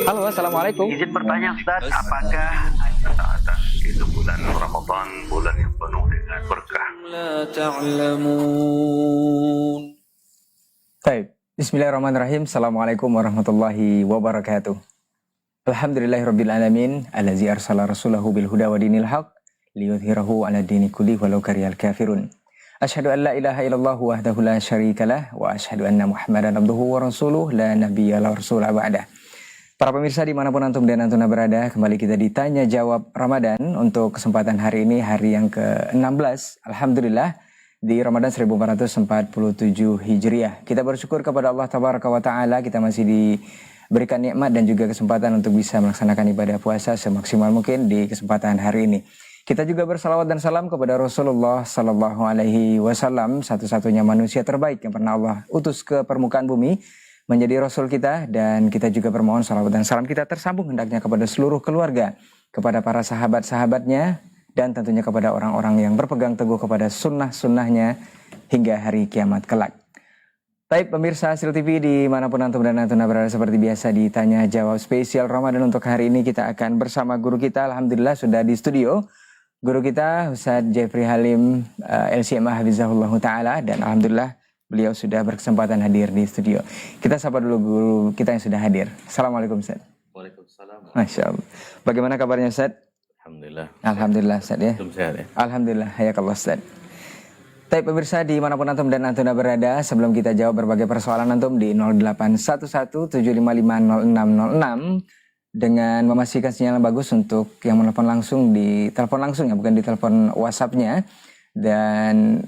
Halo, assalamualaikum. Izin bertanya Ustaz, apakah atas itu bulan Ramadan, bulan yang penuh dengan berkah? Baik, Bismillahirrahmanirrahim. Assalamualaikum warahmatullahi wabarakatuh. Alhamdulillahirrabbilalamin, allazi arsala rasulahu bil huda wa dinil haq liyudhhirahu ala dini kulli walau karihal kafirun. Asyhadu an la ilaha illallah wahdahu la syarikalah wa asyhadu anna Muhammadan abduhu wa rasuluh la nabiyya la rasula ba'dah. Para pemirsa dimanapun antum dan antuna berada, kembali kita ditanya jawab Ramadan untuk kesempatan hari ini, hari yang ke-16. Alhamdulillah, di Ramadan 1447 Hijriah. Kita bersyukur kepada Allah Tabaraka wa Ta'ala, kita masih diberikan nikmat dan juga kesempatan untuk bisa melaksanakan ibadah puasa semaksimal mungkin di kesempatan hari ini. Kita juga bersalawat dan salam kepada Rasulullah Sallallahu Alaihi Wasallam, satu-satunya manusia terbaik yang pernah Allah utus ke permukaan bumi, menjadi Rasul kita, dan kita juga bermohon salawat dan salam kita tersambung hendaknya kepada seluruh keluarga, kepada para sahabat-sahabatnya, dan tentunya kepada orang-orang yang berpegang teguh kepada sunnah-sunnahnya hingga hari kiamat kelak. Baik pemirsa Hasil TV dimanapun antum dan antuna berada, seperti biasa ditanya jawab spesial Ramadan untuk hari ini kita akan bersama guru kita. Alhamdulillah sudah di studio guru kita Ustadz Jeffrey Halim LCMA Hafizahullah Ta'ala, dan alhamdulillah beliau sudah berkesempatan hadir di studio. Kita sapa dulu guru kita yang sudah hadir. Assalamualaikum Ustaz. Waalaikumsalam. Masya Allah. Bagaimana kabarnya Ustaz? Alhamdulillah. Alhamdulillah Ustaz ya. Sehat ya. Alhamdulillah. Hayakallah Ustaz. Baik pemirsa dimanapun antum dan antuna berada, sebelum kita jawab berbagai persoalan antum di 0811755606 dengan memastikan sinyal bagus untuk yang menelpon langsung di telepon langsung ya, bukan di telepon WhatsApp-nya. Dan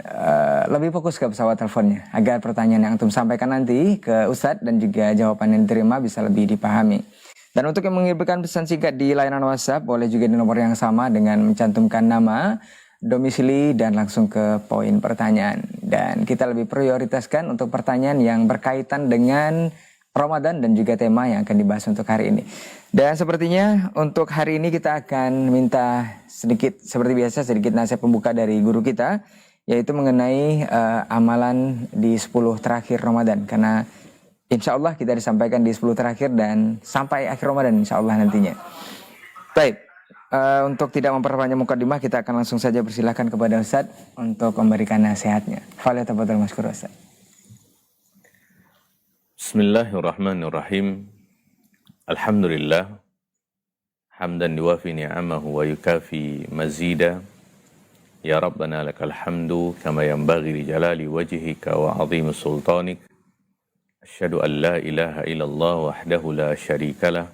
lebih fokus ke pesawat teleponnya agar pertanyaan yang antum sampaikan nanti ke Ustadz dan juga jawaban yang diterima bisa lebih dipahami. Dan untuk yang mengirimkan pesan singkat di layanan WhatsApp boleh juga di nomor yang sama dengan mencantumkan nama, domisili, dan langsung ke poin pertanyaan. Dan kita lebih prioritaskan untuk pertanyaan yang berkaitan dengan Ramadan dan juga tema yang akan dibahas untuk hari ini. Dan sepertinya untuk hari ini kita akan minta sedikit, seperti biasa, sedikit nasihat pembuka dari guru kita, yaitu mengenai amalan di 10 terakhir Ramadan. Karena insya Allah kita disampaikan di 10 terakhir dan sampai akhir Ramadan insya Allah nantinya. Baik, untuk tidak memperpanjang mukadimah, kita akan langsung saja persilahkan kepada Ustadz untuk memberikan nasihatnya. Fadhil maskur Ustadz. Bismillahirrahmanirrahim. Alhamdulillah. Hamdan yuwafi ni'amahu wa yukafi mazida. Ya Rabbana lakal hamdu kama yanbaghi li jalali wajhika wa 'azimi sultanik. Asyhadu an la ilaha illallah wahdahu la syarikalah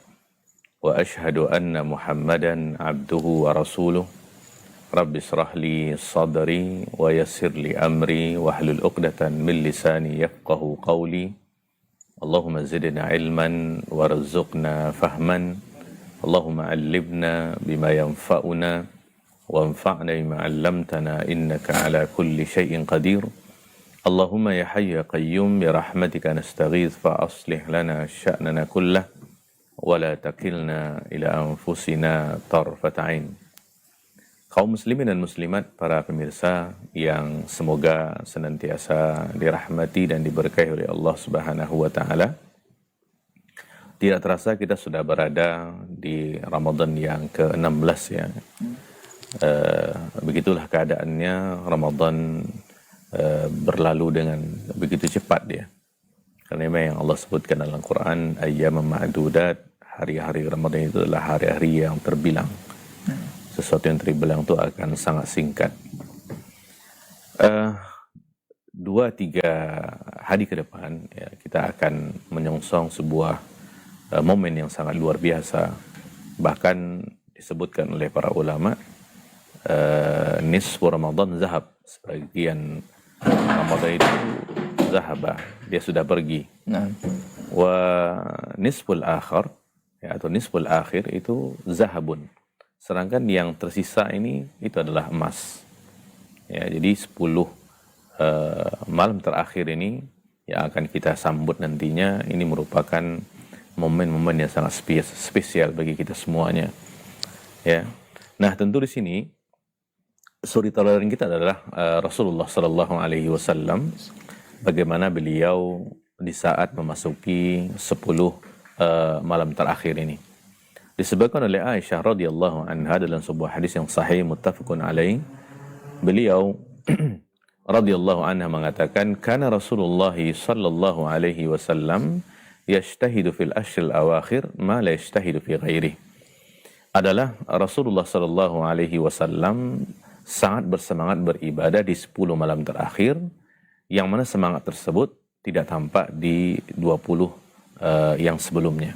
wa asyhadu anna Muhammadan 'abduhu wa rasuluh. Rabbi israh li sadri wa yassir li amri wahlul 'uqdatan min lisani yafqahu qawli. Allahumma zidna ilman warzuqna fahman. Allahumma allimna bima yanfa'una wanfa'na bima 'allamtana innaka ala kulli syai'in qadir. Allahumma ya hayyu ya qayyum bi rahmatika nastaghits fa aslih lana sya'nana kullah wa la takilna ila anfusina tarfata 'ain. Kaum muslimin dan muslimat, para pemirsa yang semoga senantiasa dirahmati dan diberkahi oleh Allah Subhanahu wa Ta'ala. Tidak terasa kita sudah berada di Ramadan yang ke-16 ya. Begitulah keadaannya, Ramadan berlalu dengan begitu cepat ya. Karena memang yang Allah sebutkan dalam Quran, ayyaman ma'dudat, hari-hari Ramadan itu adalah hari-hari yang terbilang. Sesuatu yang terbilang itu akan sangat singkat. 2-3 hari ke depan ya, kita akan menyongsong sebuah momen yang sangat luar biasa. Bahkan disebutkan oleh para ulama, nisfu Ramadan zahab, sebagian Ramadan itu zahabah, dia sudah pergi. Wa nisful akhir ya, atau nisful akhir itu zahabun. Sedangkan yang tersisa ini itu adalah emas. Ya, jadi 10 malam terakhir ini yang akan kita sambut nantinya, ini merupakan momen-momen yang sangat spesial bagi kita semuanya. Ya. Nah, tentu di sini suri tauladan kita adalah Rasulullah Sallallahu Alaihi Wasallam. Bagaimana beliau di saat memasuki 10 malam terakhir ini. Disebutkan oleh Aisyah radhiyallahu anha dalam sebuah hadis yang sahih muttafaqun alaih. Beliau radhiyallahu anha mengatakan, "Kana Rasulullah sallallahu alaihi wasallam yajtahidu fil ashril awakhir ma la yajtahidu fi ghairihi." Adalah Rasulullah sallallahu alaihi wasallam sangat bersemangat beribadah di 10 malam terakhir, yang mana semangat tersebut tidak tampak di 20 yang sebelumnya.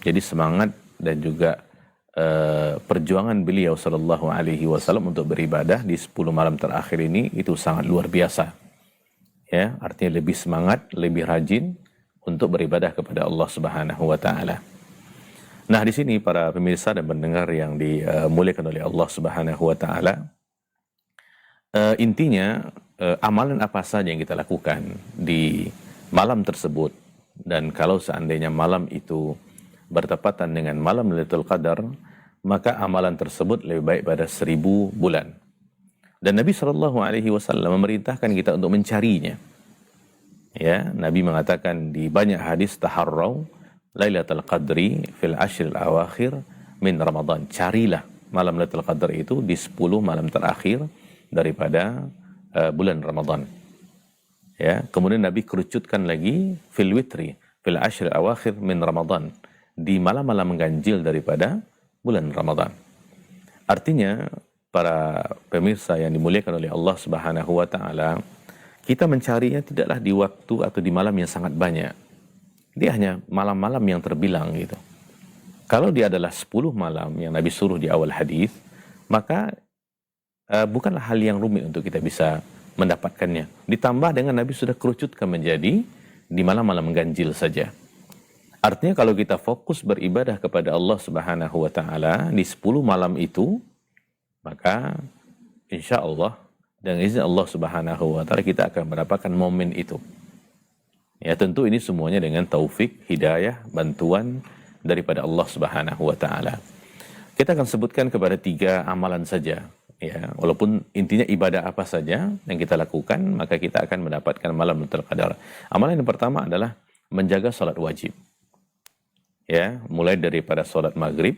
Jadi semangat dan juga perjuangan beliau sallallahu alaihi wasallam untuk beribadah di 10 malam terakhir ini itu sangat luar biasa. Ya, artinya lebih semangat, lebih rajin untuk beribadah kepada Allah Subhanahu wa taala. Nah, di sini para pemirsa dan pendengar yang dimuliakan oleh Allah Subhanahu wa taala, intinya amalan apa saja yang kita lakukan di malam tersebut, dan kalau seandainya malam itu bertepatan dengan malam Lailatul Qadar, maka amalan tersebut lebih baik pada 1000 bulan. Dan Nabi SAW memerintahkan kita untuk mencarinya. Ya, Nabi mengatakan di banyak hadis, taharraw Lailatul Qadri fil ashril awakhir min Ramadan. Carilah malam Lailatul Qadar itu di 10 malam terakhir daripada bulan Ramadan. Ya, kemudian Nabi kerucutkan lagi fil witri fil ashril awakhir min Ramadan, di malam-malam ganjil daripada bulan Ramadan. Artinya, para pemirsa yang dimuliakan oleh Allah Subhanahu wa taala, kita mencarinya tidaklah di waktu atau di malam yang sangat banyak. Dia hanya malam-malam yang terbilang gitu. Kalau dia adalah 10 malam yang Nabi suruh di awal hadis, maka bukanlah hal yang rumit untuk kita bisa mendapatkannya. Ditambah dengan Nabi sudah kerucutkan menjadi di malam-malam ganjil saja. Artinya kalau kita fokus beribadah kepada Allah Subhanahu wa taala di 10 malam itu, maka insya Allah dengan izin Allah Subhanahu wa taala kita akan mendapatkan momen itu. Ya, tentu ini semuanya dengan taufik, hidayah, bantuan daripada Allah Subhanahu wa taala. Kita akan sebutkan kepada 3 amalan saja. Ya, walaupun intinya ibadah apa saja yang kita lakukan, maka kita akan mendapatkan malam Lailatul Qadar. Amalan yang pertama adalah menjaga salat wajib. Ya, mulai daripada salat maghrib,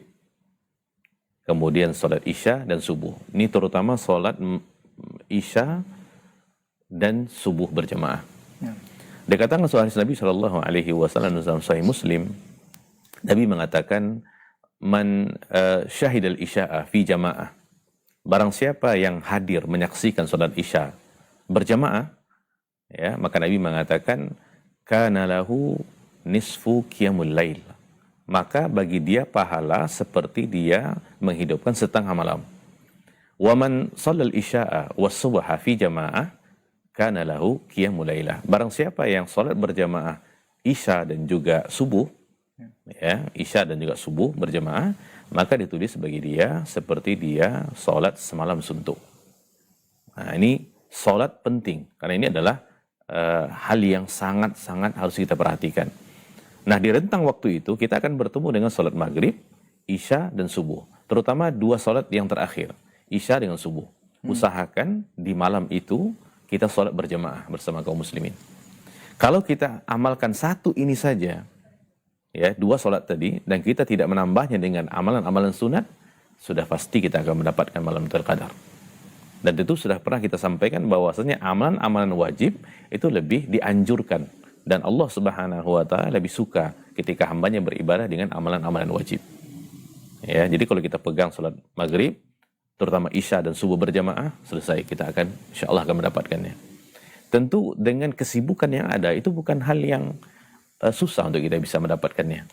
kemudian salat isya dan subuh. Ini terutama salat isya dan subuh berjamaah. Ya. Dikatakan oleh Nabi Shallallahu Alaihi Wasallam dalam Sahih Muslim, Nabi mengatakan, man syahidal isya'a fi jamaah. Barang siapa yang hadir menyaksikan salat isya berjamaah, ya, maka Nabi mengatakan, kana lahu nisfu qiyamul lail. Maka bagi dia pahala seperti dia menghidupkan setengah malam. Wa man shallal isya'a was subha fi jamaah kana lahu qiyamul lailah. Barang siapa yang salat berjamaah isya dan juga subuh, ya, isya dan juga subuh berjamaah, maka ditulis bagi dia seperti dia salat semalam suntuk. Nah, ini salat penting karena ini adalah hal yang sangat-sangat harus kita perhatikan. Nah, di rentang waktu itu kita akan bertemu dengan salat maghrib, isya dan subuh. Terutama 2 salat yang terakhir, isya dengan subuh. Usahakan di malam itu kita salat berjamaah bersama kaum muslimin. Kalau kita amalkan satu ini saja, ya, 2 salat tadi, dan kita tidak menambahnya dengan amalan-amalan sunat, sudah pasti kita akan mendapatkan malam Lailatul Qadar. Dan tentu sudah pernah kita sampaikan bahwasanya amalan-amalan wajib itu lebih dianjurkan. Dan Allah Subhanahu wa taala lebih suka ketika hambanya beribadah dengan amalan-amalan wajib. Ya, jadi kalau kita pegang salat maghrib, terutama isya dan subuh berjamaah, selesai, kita akan insyaallah akan mendapatkannya. Tentu dengan kesibukan yang ada, itu bukan hal yang susah untuk kita bisa mendapatkannya.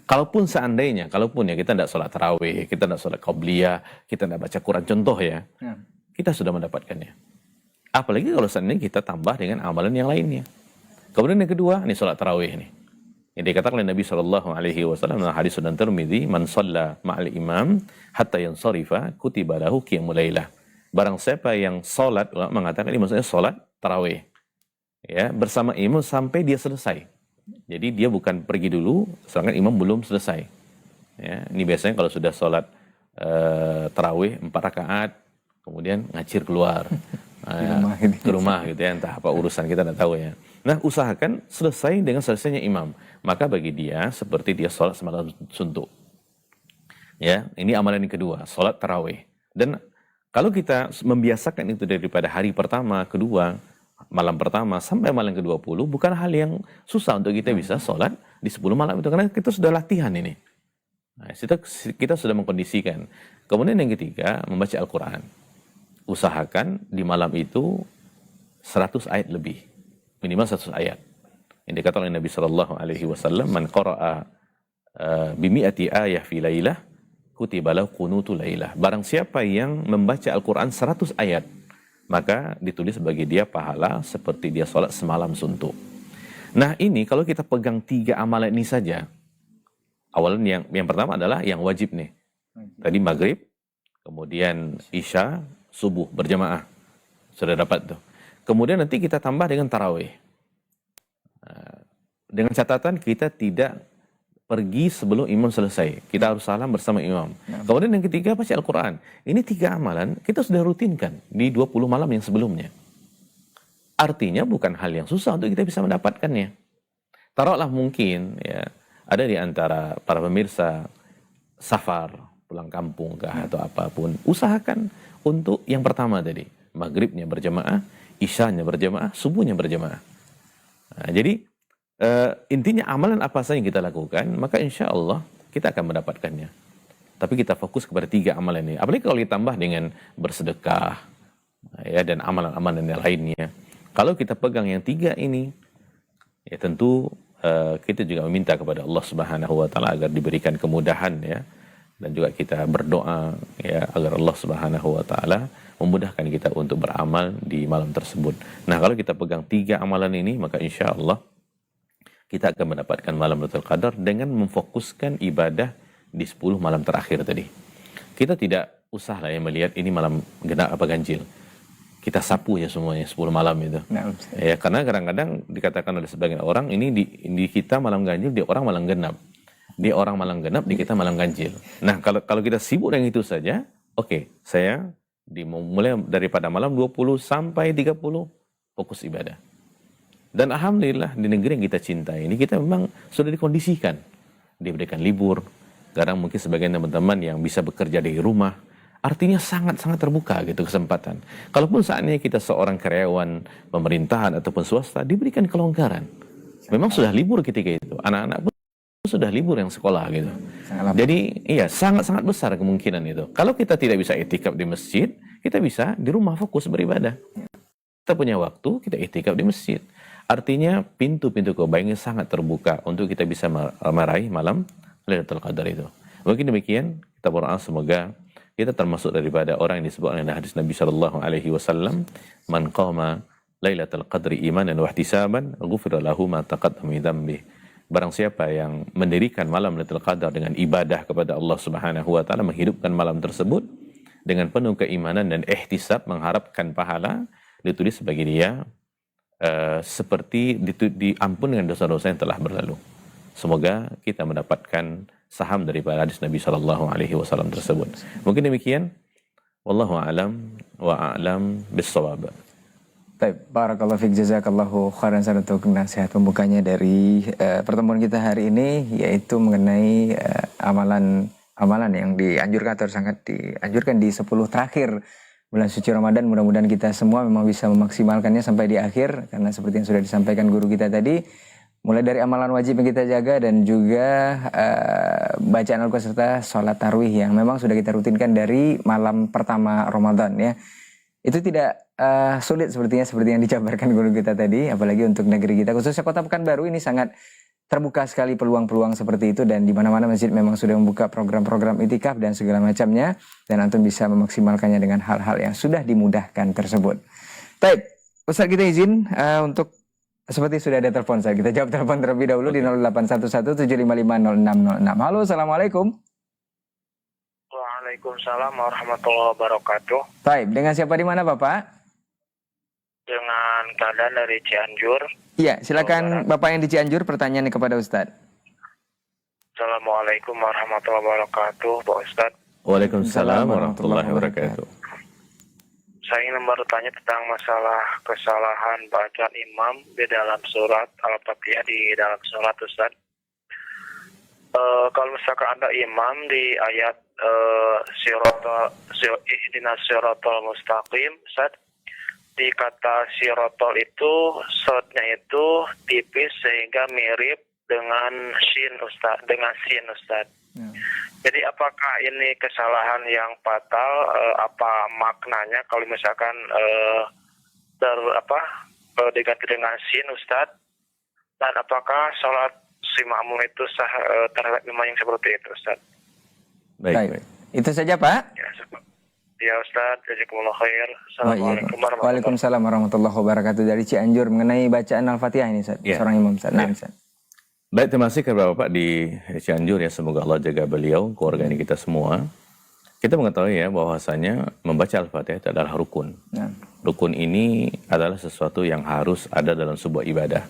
Kalaupun seandainya, ya kita tidak sholat tarawih, kita tidak sholat qabliyah, kita tidak baca Quran, contoh ya, kita sudah mendapatkannya. Apalagi kalau seandainya kita tambah dengan amalan yang lainnya. Kemudian yang kedua, ini sholat tarawih ini. Yang dikatakan oleh Nabi SAW dalam hadis Sunan Tirmidzi, man shalla ma'al imam hatta yansarifa kutiba lahu qiyamul lailah. Barang siapa yang sholat, mengatakan ini maksudnya sholat tarawih, ya, bersama imam sampai dia selesai. Jadi dia bukan pergi dulu, sedangkan imam belum selesai. Ya, ini biasanya kalau sudah sholat tarawih 4 rakaat, kemudian ngacir keluar ke rumah gitu ya, entah apa urusan kita tidak tahu ya. Nah, usahakan selesai dengan selesainya imam. Maka bagi dia seperti dia sholat semalam suntuk. Ya, ini amalan yang kedua, sholat tarawih. Dan kalau kita membiasakan itu daripada hari pertama, kedua, malam pertama sampai malam ke-20, bukan hal yang susah untuk kita bisa sholat di 10 malam itu, karena kita sudah latihan ini. Nah, kita sudah mengkondisikan. Kemudian yang ketiga, membaca Al-Quran. Usahakan di malam itu 100 ayat lebih, minimal 100 ayat. Yang dikatakan oleh Nabi SAW, man qara'a bimi'ati ayah fi lailah, kutiba lahu qunutu lailah. Barang siapa yang membaca Al-Quran 100 ayat, maka ditulis bagi dia pahala seperti dia sholat semalam suntuk. Nah ini kalau kita pegang 3 amalan ini saja, awalan yang pertama adalah yang wajib nih. Tadi maghrib, kemudian isya, subuh berjamaah. Sudah dapat tuh. Kemudian nanti kita tambah dengan tarawih. Dengan catatan kita tidak pergi sebelum imam selesai. Kita harus salam bersama imam. Kemudian yang ketiga, baca Al-Quran. Ini 3 amalan kita sudah rutinkan di 20 malam yang sebelumnya. Artinya bukan hal yang susah untuk kita bisa mendapatkannya. Taruhlah mungkin ya, ada di antara para pemirsa safar, pulang kampung kah atau apapun. Usahakan untuk yang pertama tadi. Maghribnya berjamaah, isyanya berjamaah, subuhnya berjamaah. Nah, jadi intinya amalan apa saja yang kita lakukan, maka insya Allah kita akan mendapatkannya. Tapi kita fokus kepada 3 amalan ini. Apalagi kalau ditambah dengan bersedekah ya, dan amalan-amalan yang lainnya. Kalau kita pegang yang 3 ini, ya tentu kita juga meminta kepada Allah Subhanahu Wa Taala agar diberikan kemudahan ya, dan juga kita berdoa ya agar Allah Subhanahu Wa Taala memudahkan kita untuk beramal di malam tersebut. Nah kalau kita pegang 3 amalan ini, maka insya Allah kita akan mendapatkan malam Lailatul Qadar dengan memfokuskan ibadah di 10 malam terakhir tadi. Kita tidak usah lah yang melihat ini malam genap apa ganjil. Kita sapu ya semuanya 10 malam itu. Nah, ya karena kadang-kadang dikatakan oleh sebagian orang ini di kita malam ganjil, di orang malam genap. Di orang malam genap, di kita malam ganjil. Nah, kalau kita sibuk dengan itu saja, oke, saya mulai daripada malam 20 sampai 30 fokus ibadah. Dan alhamdulillah di negeri yang kita cintai ini kita memang sudah dikondisikan, diberikan libur. Kadang mungkin sebagian teman-teman yang bisa bekerja dari rumah, artinya sangat-sangat terbuka gitu kesempatan. Kalaupun saatnya kita seorang karyawan pemerintahan ataupun swasta, diberikan kelonggaran. Memang sudah libur ketika itu, anak-anak pun sudah libur yang sekolah gitu. Jadi iya sangat-sangat besar kemungkinan itu. Kalau kita tidak bisa itikaf di masjid, kita bisa di rumah fokus beribadah. Kita punya waktu, kita itikaf di masjid. Artinya pintu-pintu kebaikan sangat terbuka untuk kita bisa meraih malam Lailatul Qadar itu. Mungkin demikian, kita berdoa semoga kita termasuk daripada orang yang disebut oleh hadis Nabi sallallahu alaihi wasallam, man qama Lailatul Qadri imanan wa ihtisaban, ghufira lahu ma taqaddama min dhanbi. Barang siapa yang mendirikan malam Lailatul Qadar dengan ibadah kepada Allah Subhanahu wa taala, menghidupkan malam tersebut dengan penuh keimanan dan ihtisab, mengharapkan pahala, ditulis bagi dia seperti diampun dengan dosa-dosa yang telah berlalu. Semoga kita mendapatkan saham daripada hadis Nabi sallallahu alaihi wasallam tersebut. Mungkin demikian. Wallahu a'lam wa a'lam bis-shawab. Baik, barakallahu fiik, jazakallahu khairan untuk nasihat pembukanya dari pertemuan kita hari ini, yaitu mengenai amalan yang dianjurkan atau sangat dianjurkan di 10 terakhir bulan suci Ramadan. Mudah-mudahan kita semua memang bisa memaksimalkannya sampai di akhir, karena seperti yang sudah disampaikan guru kita tadi, mulai dari amalan wajib yang kita jaga dan juga bacaan Al-Quran serta sholat tarawih yang memang sudah kita rutinkan dari malam pertama Ramadan ya. Itu tidak sulit seperti yang dijabarkan guru kita tadi, apalagi untuk negeri kita khususnya Kota Pekanbaru ini sangat terbuka sekali peluang-peluang seperti itu, dan di mana-mana masjid memang sudah membuka program-program itikaf dan segala macamnya, dan antum bisa memaksimalkannya dengan hal-hal yang sudah dimudahkan tersebut. Baik, Ustaz kita izin untuk seperti sudah ada telepon, kita jawab telepon terlebih dahulu di 0811755606. Halo, assalamualaikum. Waalaikumsalam warahmatullahi wabarakatuh. Baik, dengan siapa di mana Bapak? Dengan keadaan dari Cianjur. Iya, silakan Bapak yang di Cianjur, pertanyaannya kepada Ustadz. Assalamualaikum warahmatullahi wabarakatuh, Pak Ustadz. Waalaikumsalam warahmatullahi wabarakatuh. Saya ingin bertanya tentang masalah kesalahan bacaan imam di dalam surat Al-Fatihah di dalam surat Ustaz. Kalau misalkan ada imam di ayat ihdinas siratal mustaqim, Ustaz, di kata sirotol itu shotnya itu tipis sehingga mirip dengan sin Ustaz, Ya. Jadi apakah ini kesalahan yang fatal? Apa maknanya kalau misalkan diganti dengan sin Ustaz? Dan apakah sholat si makmum itu sah terhadap imam yang seperti itu Ustaz? Baik. Itu saja Pak. Ya Ustaz, jazakumullah khair. Assalamualaikum warahmatullahi wabarakatuh. Waalaikumsalam warahmatullahi wabarakatuh. Dari Cianjur mengenai bacaan Al-Fatihah ini Ustaz. Ya. Seorang imam Ustaz. Nah, Ustaz. Baik, terima kasih kepada Bapak di Cianjur ya. Semoga Allah jaga beliau, keluarga ini kita semua. Kita mengetahui ya bahwasanya membaca Al-Fatihah itu adalah rukun. Ya. Rukun ini adalah sesuatu yang harus ada dalam sebuah ibadah.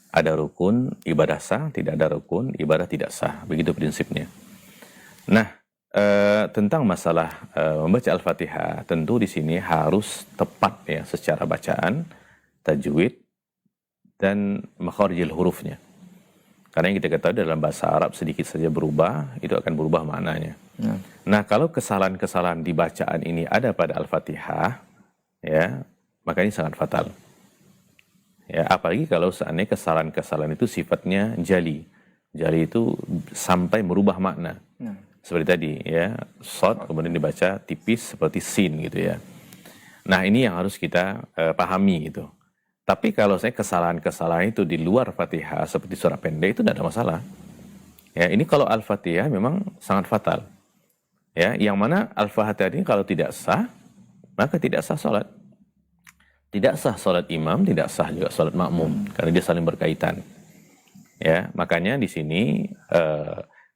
Ada rukun, ibadah sah. Tidak ada rukun, ibadah tidak sah. Begitu prinsipnya. Nah, tentang masalah membaca Al-Fatihah, tentu di sini harus tepat ya secara bacaan, tajwid, dan makharijil hurufnya. Karena yang kita ketahui dalam bahasa Arab sedikit saja berubah, itu akan berubah maknanya. Ya. Nah, kalau kesalahan-kesalahan di bacaan ini ada pada Al-Fatihah, ya, maka ini sangat fatal. Ya, apalagi kalau seandainya kesalahan-kesalahan itu sifatnya jali. Jali itu sampai merubah makna. Ya. Seperti tadi, ya, shod kemudian dibaca tipis seperti sin gitu ya. Nah, ini yang harus kita pahami gitu. Tapi kalau saya kesalahan-kesalahan itu di luar Fatihah seperti surah pendek itu tidak ada masalah. Ya, ini kalau Al-Fatihah memang sangat fatal. Ya, yang mana Al-Fatihah ini kalau tidak sah, maka tidak sah salat. Tidak sah salat imam, tidak sah juga salat makmum karena dia saling berkaitan. Ya, makanya di sini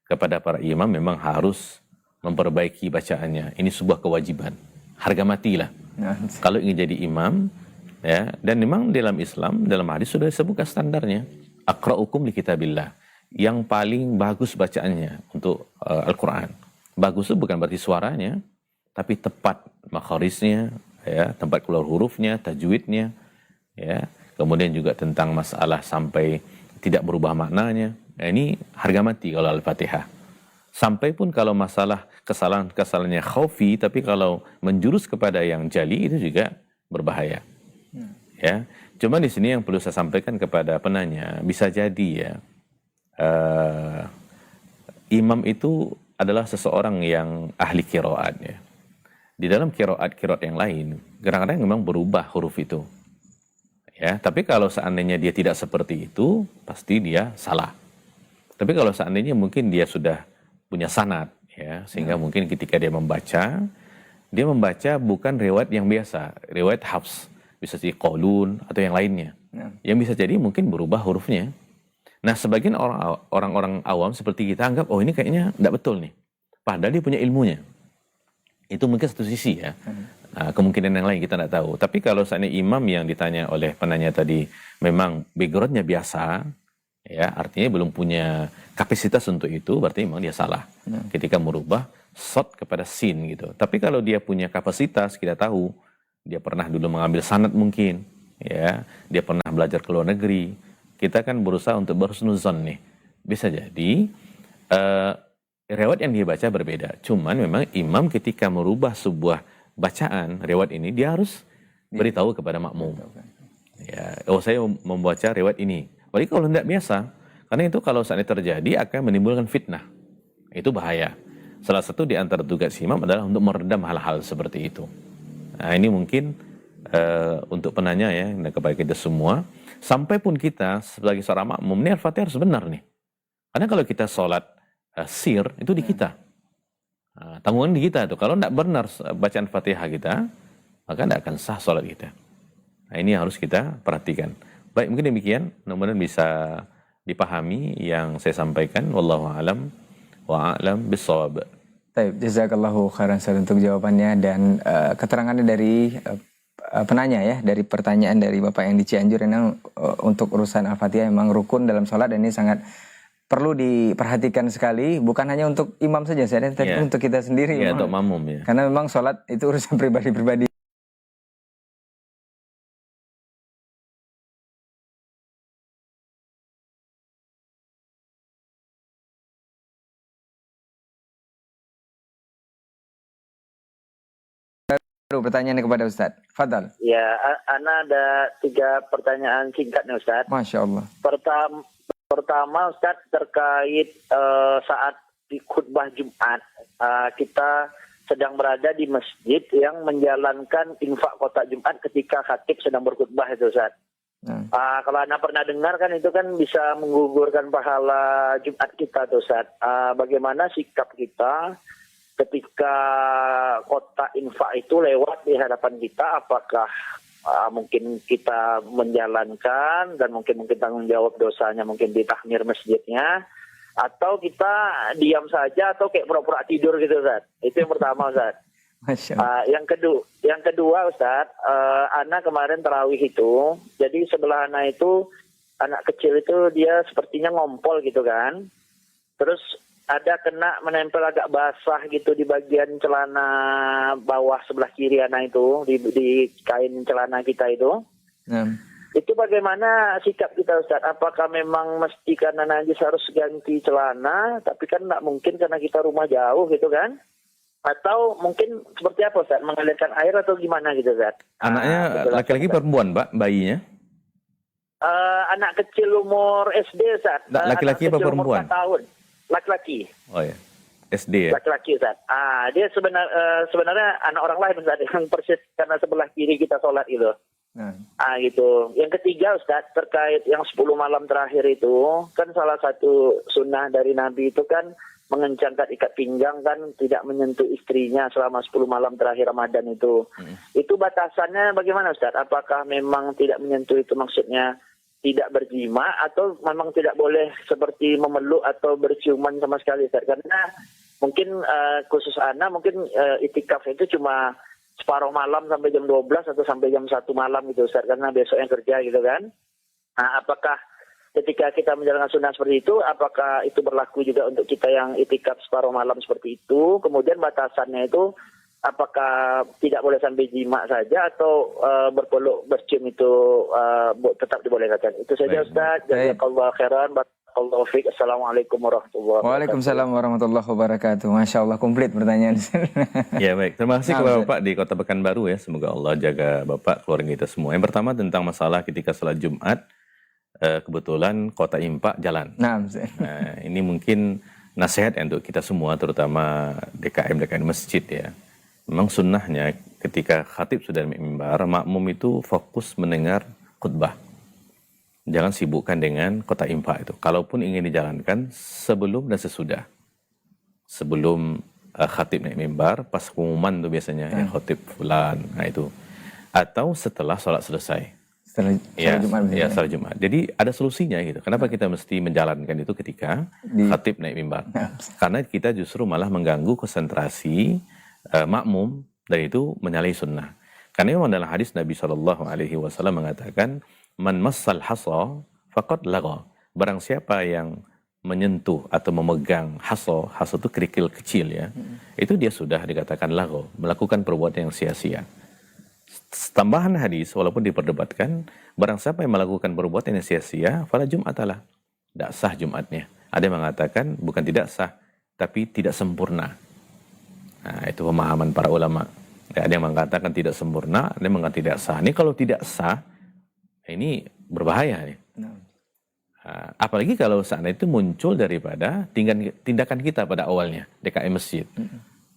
kepada para imam memang harus memperbaiki bacaannya. Ini sebuah kewajiban. Harga matilah. Ya. Kalau ingin jadi imam, ya, dan memang dalam Islam, dalam hadis sudah disebutkan standarnya. Aqra'ukum li kitabillah. Yang paling bagus bacaannya untuk Al-Quran. Bagus itu bukan berarti suaranya, tapi tepat makharijnya, ya, tempat keluar hurufnya, tajwidnya, ya. Kemudian juga tentang masalah sampai tidak berubah maknanya. Nah, ini harga mati kalau Al-Fatihah. Sampai pun kalau masalah kesalahan-kesalahannya khaufi, tapi kalau menjurus kepada yang jali itu juga berbahaya. Ya, cuma di sini yang perlu saya sampaikan kepada penanya, bisa jadi ya, imam itu adalah seseorang yang ahli qiraat ya. Di dalam qiraat yang lain, kadang-kadang memang berubah huruf itu. Ya, tapi kalau seandainya dia tidak seperti itu, pasti dia salah. Tapi kalau seandainya mungkin dia sudah punya sanad, ya, sehingga mungkin ketika dia membaca bukan riwayat yang biasa, riwayat Hafs, bisa jadi qaulun atau yang lainnya. Yang bisa jadi mungkin berubah hurufnya. Nah, sebagian orang-orang awam seperti kita anggap, oh ini kayaknya tidak betul nih. Padahal dia punya ilmunya. Itu mungkin satu sisi ya. Nah, kemungkinan yang lain kita tidak tahu. Tapi kalau seandainya imam yang ditanya oleh penanya tadi memang backgroundnya biasa, ya artinya belum punya kapasitas untuk itu, berarti memang dia salah. Ketika merubah shod kepada sin gitu. Tapi kalau dia punya kapasitas, kita tahu dia pernah dulu mengambil sanad mungkin, ya, dia pernah belajar ke luar negeri. Kita kan berusaha untuk berhusnuzon nih. Bisa jadi riwayat yang dia baca berbeda. Cuman memang imam ketika merubah sebuah bacaan riwayat ini, dia harus beritahu kepada makmum. Ya, oh saya membaca riwayat ini. Apalagi kalau tidak biasa, karena itu kalau saat ini terjadi akan menimbulkan fitnah. Itu bahaya. Salah satu di antara tugas imam adalah untuk meredam hal-hal seperti itu. Nah, ini mungkin untuk penanya ya, kepada kita semua. Sampai pun kita sebagai seorang makmum, ini Al-Fatihah harus benar nih. Karena kalau kita sholat sir, itu di kita. Nah, tanggungan di kita tuh. Kalau tidak benar bacaan Fatihah kita, maka tidak akan sah sholat kita. Nah, ini harus kita perhatikan. Baik, mungkin demikian. Mudah-mudahan bisa dipahami yang saya sampaikan. Wallahu a'lam wa a'lam bissawab. Baik, jazakallahu khairan untuk jawabannya dan keterangannya dari penanya ya, dari pertanyaan dari Bapak yang di Cianjur. Memang untuk urusan Al-Fatihah memang rukun dalam sholat dan ini sangat perlu diperhatikan sekali, bukan hanya untuk imam saja, tapi untuk kita sendiri. Untuk makmum ya. Karena memang sholat itu urusan pribadi-pribadi. dulu pertanyaannya kepada Ustaz. Fadal. Ya, Ana ada 3 pertanyaan singkat nih Ustaz. Masya Allah. Pertama Ustaz terkait saat di khutbah Jumat, kita sedang berada di masjid yang menjalankan infak kotak Jumat ketika khatib sedang berkhutbah itu Ustaz. Kalau Anda pernah dengar kan itu kan bisa menggugurkan pahala Jumat kita tuh Ustaz. Bagaimana sikap kita ketika kotak infak itu lewat di hadapan kita, apakah mungkin kita menjalankan dan mungkin tanggung jawab dosanya mungkin di tahmir masjidnya, atau kita diam saja atau kayak pura-pura tidur gitu Ustaz. Itu yang pertama Ustaz. Yang kedua Ustaz, Ana kemarin tarawih itu, jadi sebelah Ana itu anak kecil itu dia sepertinya ngompol gitu kan, terus ada kena menempel agak basah gitu di bagian celana bawah sebelah kiri Ana itu, di kain celana kita itu. Itu bagaimana sikap kita Ustaz? Apakah memang mesti karena najis harus ganti celana, tapi kan nggak mungkin karena kita rumah jauh gitu kan? Atau mungkin seperti apa Ustaz? Mengalirkan air atau gimana gitu Ustaz? Anaknya laki-laki perempuan Pak, bayinya? Anak kecil umur SD Ustaz. Laki-laki apa perempuan? 4 tahun. Laki-laki. Oh ya, SD ya? Laki-laki Ustaz. Dia sebenarnya anak orang lain Ustaz, yang persis karena sebelah kiri kita sholat gitu. Gitu. Yang ketiga Ustaz, terkait yang 10 malam terakhir itu, kan salah satu sunnah dari Nabi itu kan mengencangkan ikat pinggang kan, tidak menyentuh istrinya selama 10 malam terakhir Ramadan itu. Itu batasannya bagaimana Ustaz? Apakah memang tidak menyentuh itu maksudnya tidak berjima, atau memang tidak boleh seperti memeluk atau berciuman sama sekali Ustaz? Karena mungkin khusus Ana mungkin itikaf itu cuma separuh malam sampai jam 12 atau sampai jam 1 malam gitu Ustaz, karena besoknya kerja gitu kan. Apakah ketika kita menjalankan sunnah seperti itu, apakah itu berlaku juga untuk kita yang itikaf separuh malam seperti itu? Kemudian batasannya itu apakah tidak boleh sampai jima saja, atau berpeluk bercium itu tetap dibolehkan? Itu saja Ustaz. Jazakallahu khairan. Barakallahu fiik. Assalamualaikum warahmatullahi wabarakatuh. Waalaikumsalam warahmatullahi wabarakatuh. Masya Allah, komplit pertanyaan. Ya baik, terima kasih kepada Bapak di Kota Pekanbaru ya. Semoga Allah jaga Bapak, keluarga kita semua. Yang pertama tentang masalah ketika sholat Jumat, kebetulan kotak infak jalan. Nah, ini mungkin nasihat untuk kita semua, terutama DKM masjid ya. Memang sunnahnya ketika khatib sudah mimbar, makmum itu fokus mendengar khutbah. Jangan sibukkan dengan kotak infak itu. Kalaupun ingin dijalankan sebelum dan sesudah. Sebelum khatib naik mimbar, pas pengumuman itu biasanya ya khatib fulan, nah itu. Atau setelah sholat selesai. Setelah Jumat. Ya, setelah Jumat. Jadi ada solusinya gitu. Kenapa kita mesti menjalankan itu ketika khatib naik mimbar? Karena kita justru malah mengganggu konsentrasi makmum, dan itu menyalahi sunnah. Karena memang dalam hadis Nabi SAW mengatakan, man massal hasa faqad lagha. Barang siapa yang menyentuh atau memegang hasa itu kerikil kecil ya, itu dia sudah dikatakan lagha, melakukan perbuatan yang sia-sia. Tambahan hadis, walaupun diperdebatkan, barang siapa yang melakukan perbuatan yang sia-sia, fala jum'atalah, tidak sah Jumatnya. Ada yang mengatakan bukan tidak sah, tapi tidak sempurna. Nah, itu pemahaman para ulama. Ada yang mengatakan tidak sempurna, ada yang mengatakan tidak sah. Ini kalau tidak sah, ini berbahaya nih. Apalagi kalau saat itu muncul daripada tindakan kita pada awalnya, DKM masjid.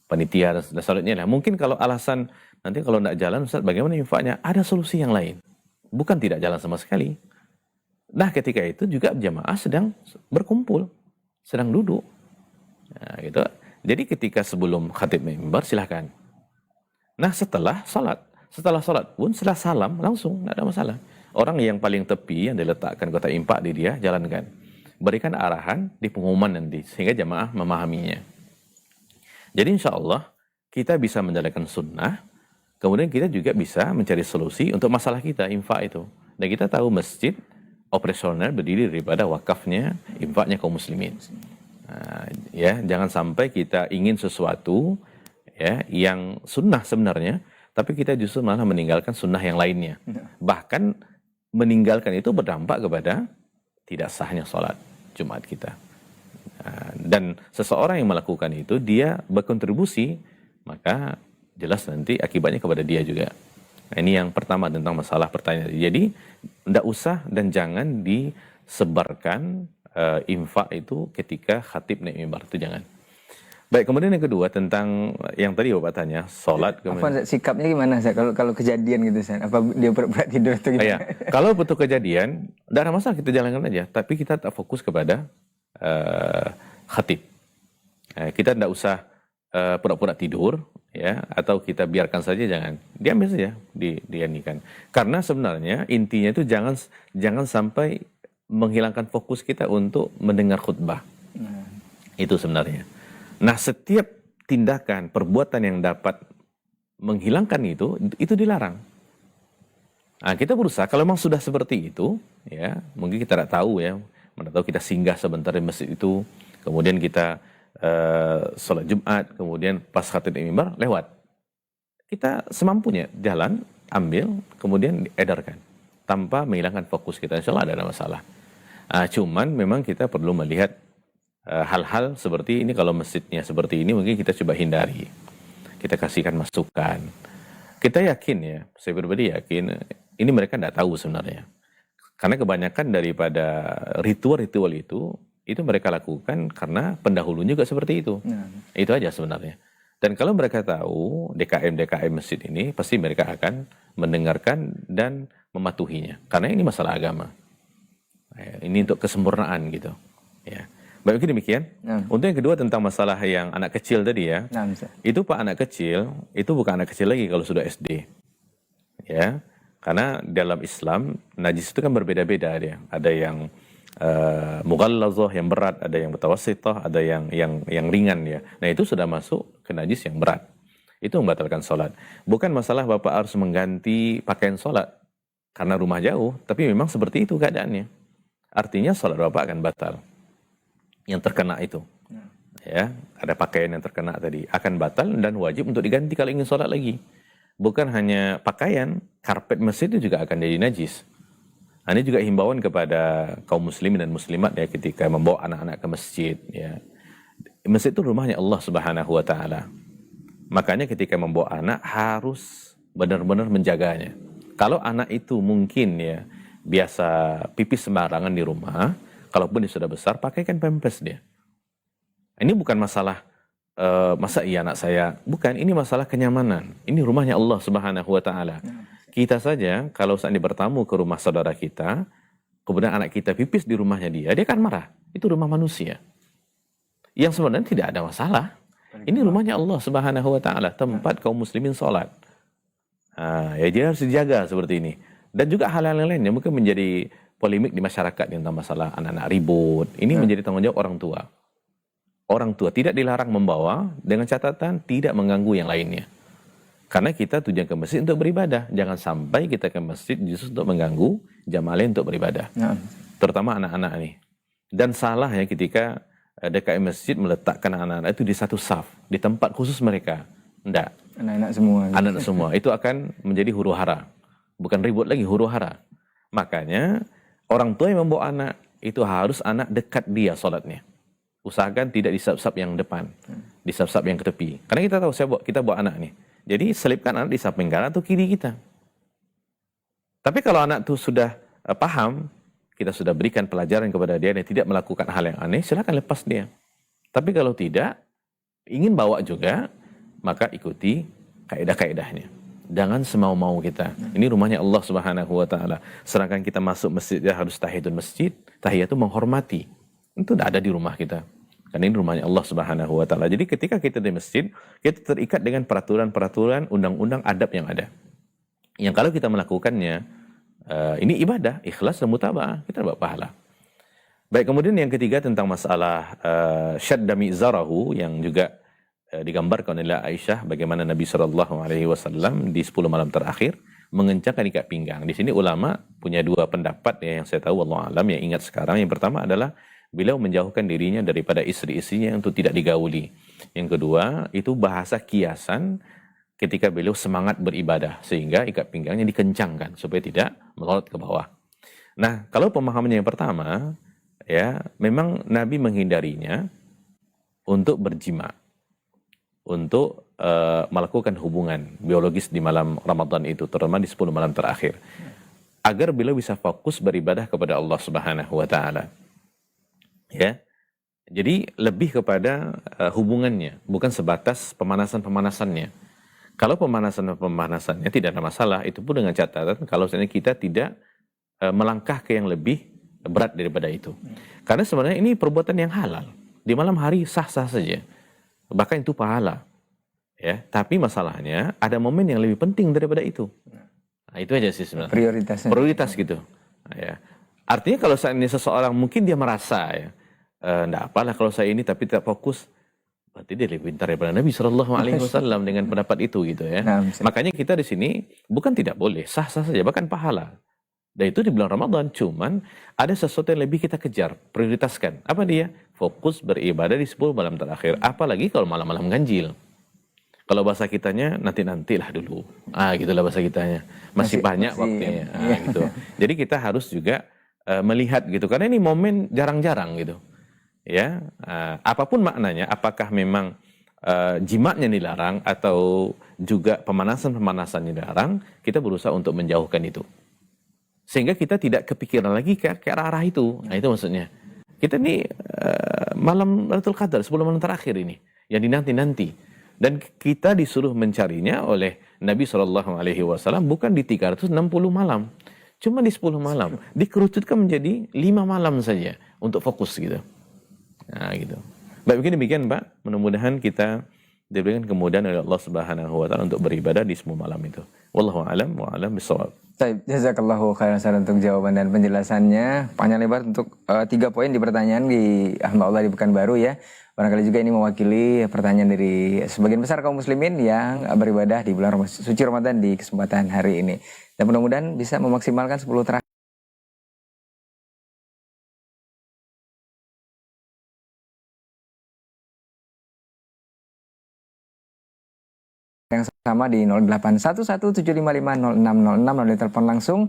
Panitia dan selanjutnya lah. Mungkin kalau alasan nanti kalau tidak jalan Ustaz, bagaimana infaknya? Ada solusi yang lain. Bukan tidak jalan sama sekali. Nah, ketika itu juga jamaah sedang berkumpul, sedang duduk. Nah, gitu. Jadi ketika sebelum khatib mimbar silahkan. Nah, setelah salat pun setelah salam langsung, tidak ada masalah. Orang yang paling tepi yang diletakkan kotak infak di dia, jalankan. Berikan arahan di pengumuman nanti sehingga jamaah memahaminya. Jadi insya Allah kita bisa menjalankan sunnah, kemudian kita juga bisa mencari solusi untuk masalah kita, infak itu. Dan kita tahu masjid operasional berdiri daripada wakafnya, infaknya kaum muslimin. Nah, ya, jangan sampai kita ingin sesuatu ya yang sunnah sebenarnya, tapi kita justru malah meninggalkan sunnah yang lainnya. Bahkan meninggalkan itu berdampak kepada tidak sahnya sholat Jumat kita. Dan seseorang yang melakukan itu, dia berkontribusi, maka jelas nanti akibatnya kepada dia juga. Nah, ini yang pertama tentang masalah pertanyaan. Jadi tidak usah dan jangan disebarkan infak itu ketika khatib naik mimbar, itu jangan. Baik, kemudian yang kedua tentang yang tadi Bapak tanya, sholat. Apa sikapnya gimana Ustaz? Kalau kejadian gitu Ustaz? Apa dia pura-pura tidur atau gimana? Ya, kalau betul kejadian, tidak ada masalah, kita jalankan aja. Tapi kita tak fokus kepada khatib. Kita tidak usah pura-pura tidur, ya, atau kita biarkan saja, jangan. Diambil saja, dianikan. Karena sebenarnya intinya itu jangan sampai menghilangkan fokus kita untuk mendengar khutbah. Itu sebenarnya. Nah, setiap tindakan, perbuatan yang dapat menghilangkan itu dilarang. Nah, kita berusaha, kalau memang sudah seperti itu, ya, mungkin kita tidak tahu, ya, mana tahu kita singgah sebentar di masjid itu, kemudian kita sholat Jumat, kemudian pas khatib mimbar lewat. Kita semampunya jalan, ambil, kemudian edarkan tanpa menghilangkan fokus kita. Insya Allah ada masalah. Cuman memang kita perlu melihat hal-hal seperti ini. Kalau masjidnya seperti ini, mungkin kita coba hindari. Kita kasihkan masukan. Kita yakin, ya, saya pribadi yakin, ini mereka tidak tahu sebenarnya. Karena kebanyakan daripada ritual-ritual itu mereka lakukan karena pendahulunya juga seperti itu. Itu aja sebenarnya. Dan kalau mereka tahu DKM masjid ini, pasti mereka akan mendengarkan dan mematuhinya. Karena ini masalah agama. Ini untuk kesempurnaan gitu. Ya. Baik, mungkin demikian. Untuk yang kedua tentang masalah yang anak kecil tadi, ya. Itu Pak, anak kecil itu bukan anak kecil lagi kalau sudah SD. Ya. Karena dalam Islam najis itu kan berbeda-beda dia. Ada yang mughallazah, yang berat, ada yang mutawassithah, ada yang ringan, ya. Nah, itu sudah masuk ke najis yang berat. Itu membatalkan sholat. Bukan masalah Bapak harus mengganti pakaian sholat karena rumah jauh, tapi memang seperti itu keadaannya. Artinya sholat Bapak akan batal. Yang terkena itu, ya, ada pakaian yang terkena tadi akan batal dan wajib untuk diganti kalau ingin sholat lagi. Bukan hanya pakaian, karpet masjid itu juga akan jadi najis. Ini juga himbauan kepada kaum muslimin dan muslimat, ya, ketika membawa anak-anak ke masjid, ya. Masjid itu rumahnya Allah Subhanahu wa taala. Makanya ketika membawa anak harus benar-benar menjaganya. Kalau anak itu mungkin, ya, biasa pipis sembarangan di rumah, kalaupun dia sudah besar, pakaikan pampers dia. Ini bukan masalah masa iya anak saya, bukan, ini masalah kenyamanan. Ini rumahnya Allah Subhanahu wa taala. Kita saja kalau saat ini bertamu ke rumah saudara kita, kemudian anak kita pipis di rumahnya dia akan marah. Itu rumah manusia. Yang sebenarnya tidak ada masalah. Ini rumahnya Allah Subhanahu wa taala, tempat kaum muslimin sholat. Ya, jadi harus dijaga seperti ini. Dan juga hal-hal lain yang mungkin menjadi polemik di masyarakat tentang masalah anak-anak ribut. Ini menjadi tanggung jawab orang tua. Orang tua tidak dilarang membawa dengan catatan tidak mengganggu yang lainnya. Karena kita tujuan ke masjid untuk beribadah. Jangan sampai kita ke masjid justru untuk mengganggu jamaah lain untuk beribadah. Terutama anak-anak nih. Dan salah, ya, ketika DKM masjid meletakkan anak-anak itu di satu saf, di tempat khusus mereka. Tidak. Anak-anak semua. Anak-anak semua. Itu akan menjadi huru hara. Bukan ribut lagi, huru hara. Makanya orang tua yang membawa anak itu harus anak dekat dia sholatnya. Usahakan tidak di saf-saf yang depan, di saf-saf yang ke tepi. Karena kita tahu kita bawa anak nih. Jadi selipkan anak di samping kanan atau kiri kita. Tapi kalau anak itu sudah paham, kita sudah berikan pelajaran kepada dia dan tidak melakukan hal yang aneh, silakan lepas dia. Tapi kalau tidak, ingin bawa juga, maka ikuti kaidah-kaidahnya. Jangan semau-mau kita. Ini rumahnya Allah Subhanahu wa taala. Sedangkan kita masuk masjid harus tahiyatul masjid. Tahiyat itu menghormati. Itu tidak ada di rumah kita. Karena ini rumahnya Allah Subhanahu wa taala. Jadi ketika kita di masjid, kita terikat dengan peraturan-peraturan, undang-undang adab yang ada. Yang kalau kita melakukannya, ini ibadah, ikhlas dan mutaba'ah, kita dapat pahala. Baik, kemudian yang ketiga tentang masalah syadda mi'zarahu, yang juga digambarkan oleh Aisyah, bagaimana Nabi SAW di 10 malam terakhir mengencangkan ikat pinggang. Di sini ulama punya dua pendapat, ya, yang saya tahu, wallahu alam, yang ingat sekarang. Yang pertama adalah beliau menjauhkan dirinya daripada istri-istrinya untuk tidak digauli. Yang kedua, itu bahasa kiasan ketika beliau semangat beribadah, sehingga ikat pinggangnya dikencangkan supaya tidak melorot ke bawah. Nah, kalau pemahamannya yang pertama, ya, memang Nabi menghindarinya untuk berjima, untuk melakukan hubungan biologis di malam Ramadan itu, terutama di 10 malam terakhir, agar beliau bisa fokus beribadah kepada Allah Subhanahu wa taala. Ya. Jadi lebih kepada hubungannya, bukan sebatas pemanasan-pemanasannya. Kalau pemanasannya tidak ada masalah, itu pun dengan catatan kalau seandainya kita tidak melangkah ke yang lebih berat daripada itu. Karena sebenarnya ini perbuatan yang halal. Di malam hari sah-sah saja. Bahkan itu pahala. Ya, tapi masalahnya ada momen yang lebih penting daripada itu. Nah, itu aja sih sebenarnya. Prioritas gitu. Nah, ya. Artinya kalau seandainya seseorang mungkin dia merasa ya, enggak apalah kalau saya ini tapi tidak fokus, berarti dia lebih pintar daripada Nabi SAW dengan pendapat itu gitu ya. Makanya kita di sini bukan tidak boleh, sah-sah saja, bahkan pahala. Dan itu di bulan Ramadan, cuman ada sesuatu yang lebih kita kejar, prioritaskan. Apa dia? Fokus beribadah di 10 malam terakhir. Apalagi kalau malam-malam ganjil. Kalau bahasa kitanya, nanti-nantilah dulu. Gitulah bahasa kitanya. Masih banyak waktunya. Gitu. Jadi kita harus juga melihat gitu. Karena ini momen jarang-jarang gitu. Ya, apapun maknanya, apakah memang jimatnya dilarang atau juga pemanasan-pemanasan dilarang, kita berusaha untuk menjauhkan itu. Sehingga kita tidak kepikiran lagi ke arah itu. Nah itu maksudnya. Kita ini malam Lailatul Qadar, 10 malam terakhir ini. Yang dinanti-nanti. Dan kita disuruh mencarinya oleh Nabi SAW bukan di 360 malam. Cuma di 10 malam. Dikerucutkan menjadi 5 malam saja untuk fokus gitu. Nah gitu. Baik, mungkin demikian Pak. Mudah-mudahan kita diberikan kemudahan oleh Allah Subhanahu wa taala untuk beribadah di semua malam itu. Wallahu a'lam wa a'lam bishawab. Baik, jazakallahu khairan untuk jawaban dan penjelasannya. Panjang lebar untuk 3 poin di pertanyaan di hamba Allah di Pekanbaru ya. Barangkali juga ini mewakili pertanyaan dari sebagian besar kaum muslimin yang beribadah di bulan suci Ramadan di kesempatan hari ini. Dan mudah-mudahan bisa memaksimalkan 10 terakhir yang sama di 081175500606 melalui telepon langsung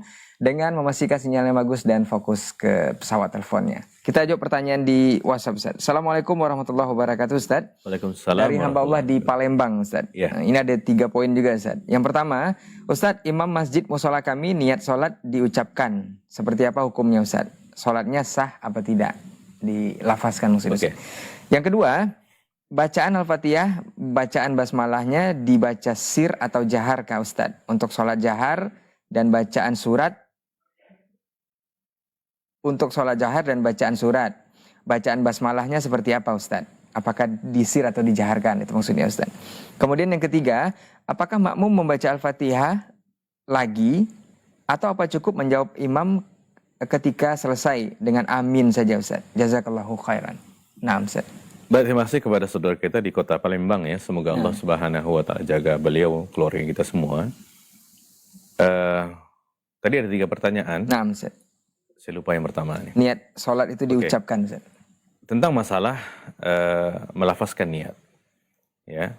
dengan memastikan sinyalnya bagus dan fokus ke pesawat teleponnya. Kita jawab pertanyaan di WhatsApp Ustaz. Assalamualaikum warahmatullahi wabarakatuh Ustaz. Waalaikumsalam. Dari hamba Allah di Palembang Ustaz. Nah, ini ada 3 poin juga Ustaz. Yang pertama, Ustaz, imam masjid musola kami niat sholat diucapkan. Seperti apa hukumnya Ustaz? Sholatnya sah apa tidak? Dilafazkan maksudnya. Yang kedua, bacaan Al-Fatihah, bacaan basmalahnya dibaca sir atau jahar kah Ustaz? Untuk sholat jahar dan bacaan surat. Untuk sholat jahar dan bacaan surat. Bacaan basmalahnya seperti apa Ustaz? Apakah disir atau dijaharkan? Itu maksudnya Ustaz. Kemudian yang ketiga, apakah makmum membaca Al-Fatihah lagi? Atau apa cukup menjawab imam ketika selesai dengan amin saja Ustaz? Jazakallahu khairan. Nah Ustaz. Baik, terima kasih kepada saudara kita di kota Palembang ya. Semoga Allah Subhanahu wa taala jaga beliau, keluarga kita semua. Tadi ada 3 pertanyaan. Nah, Ustaz. Saya lupa yang pertama nih. Niat sholat itu diucapkan Ustaz. Tentang masalah melafazkan niat. Ya.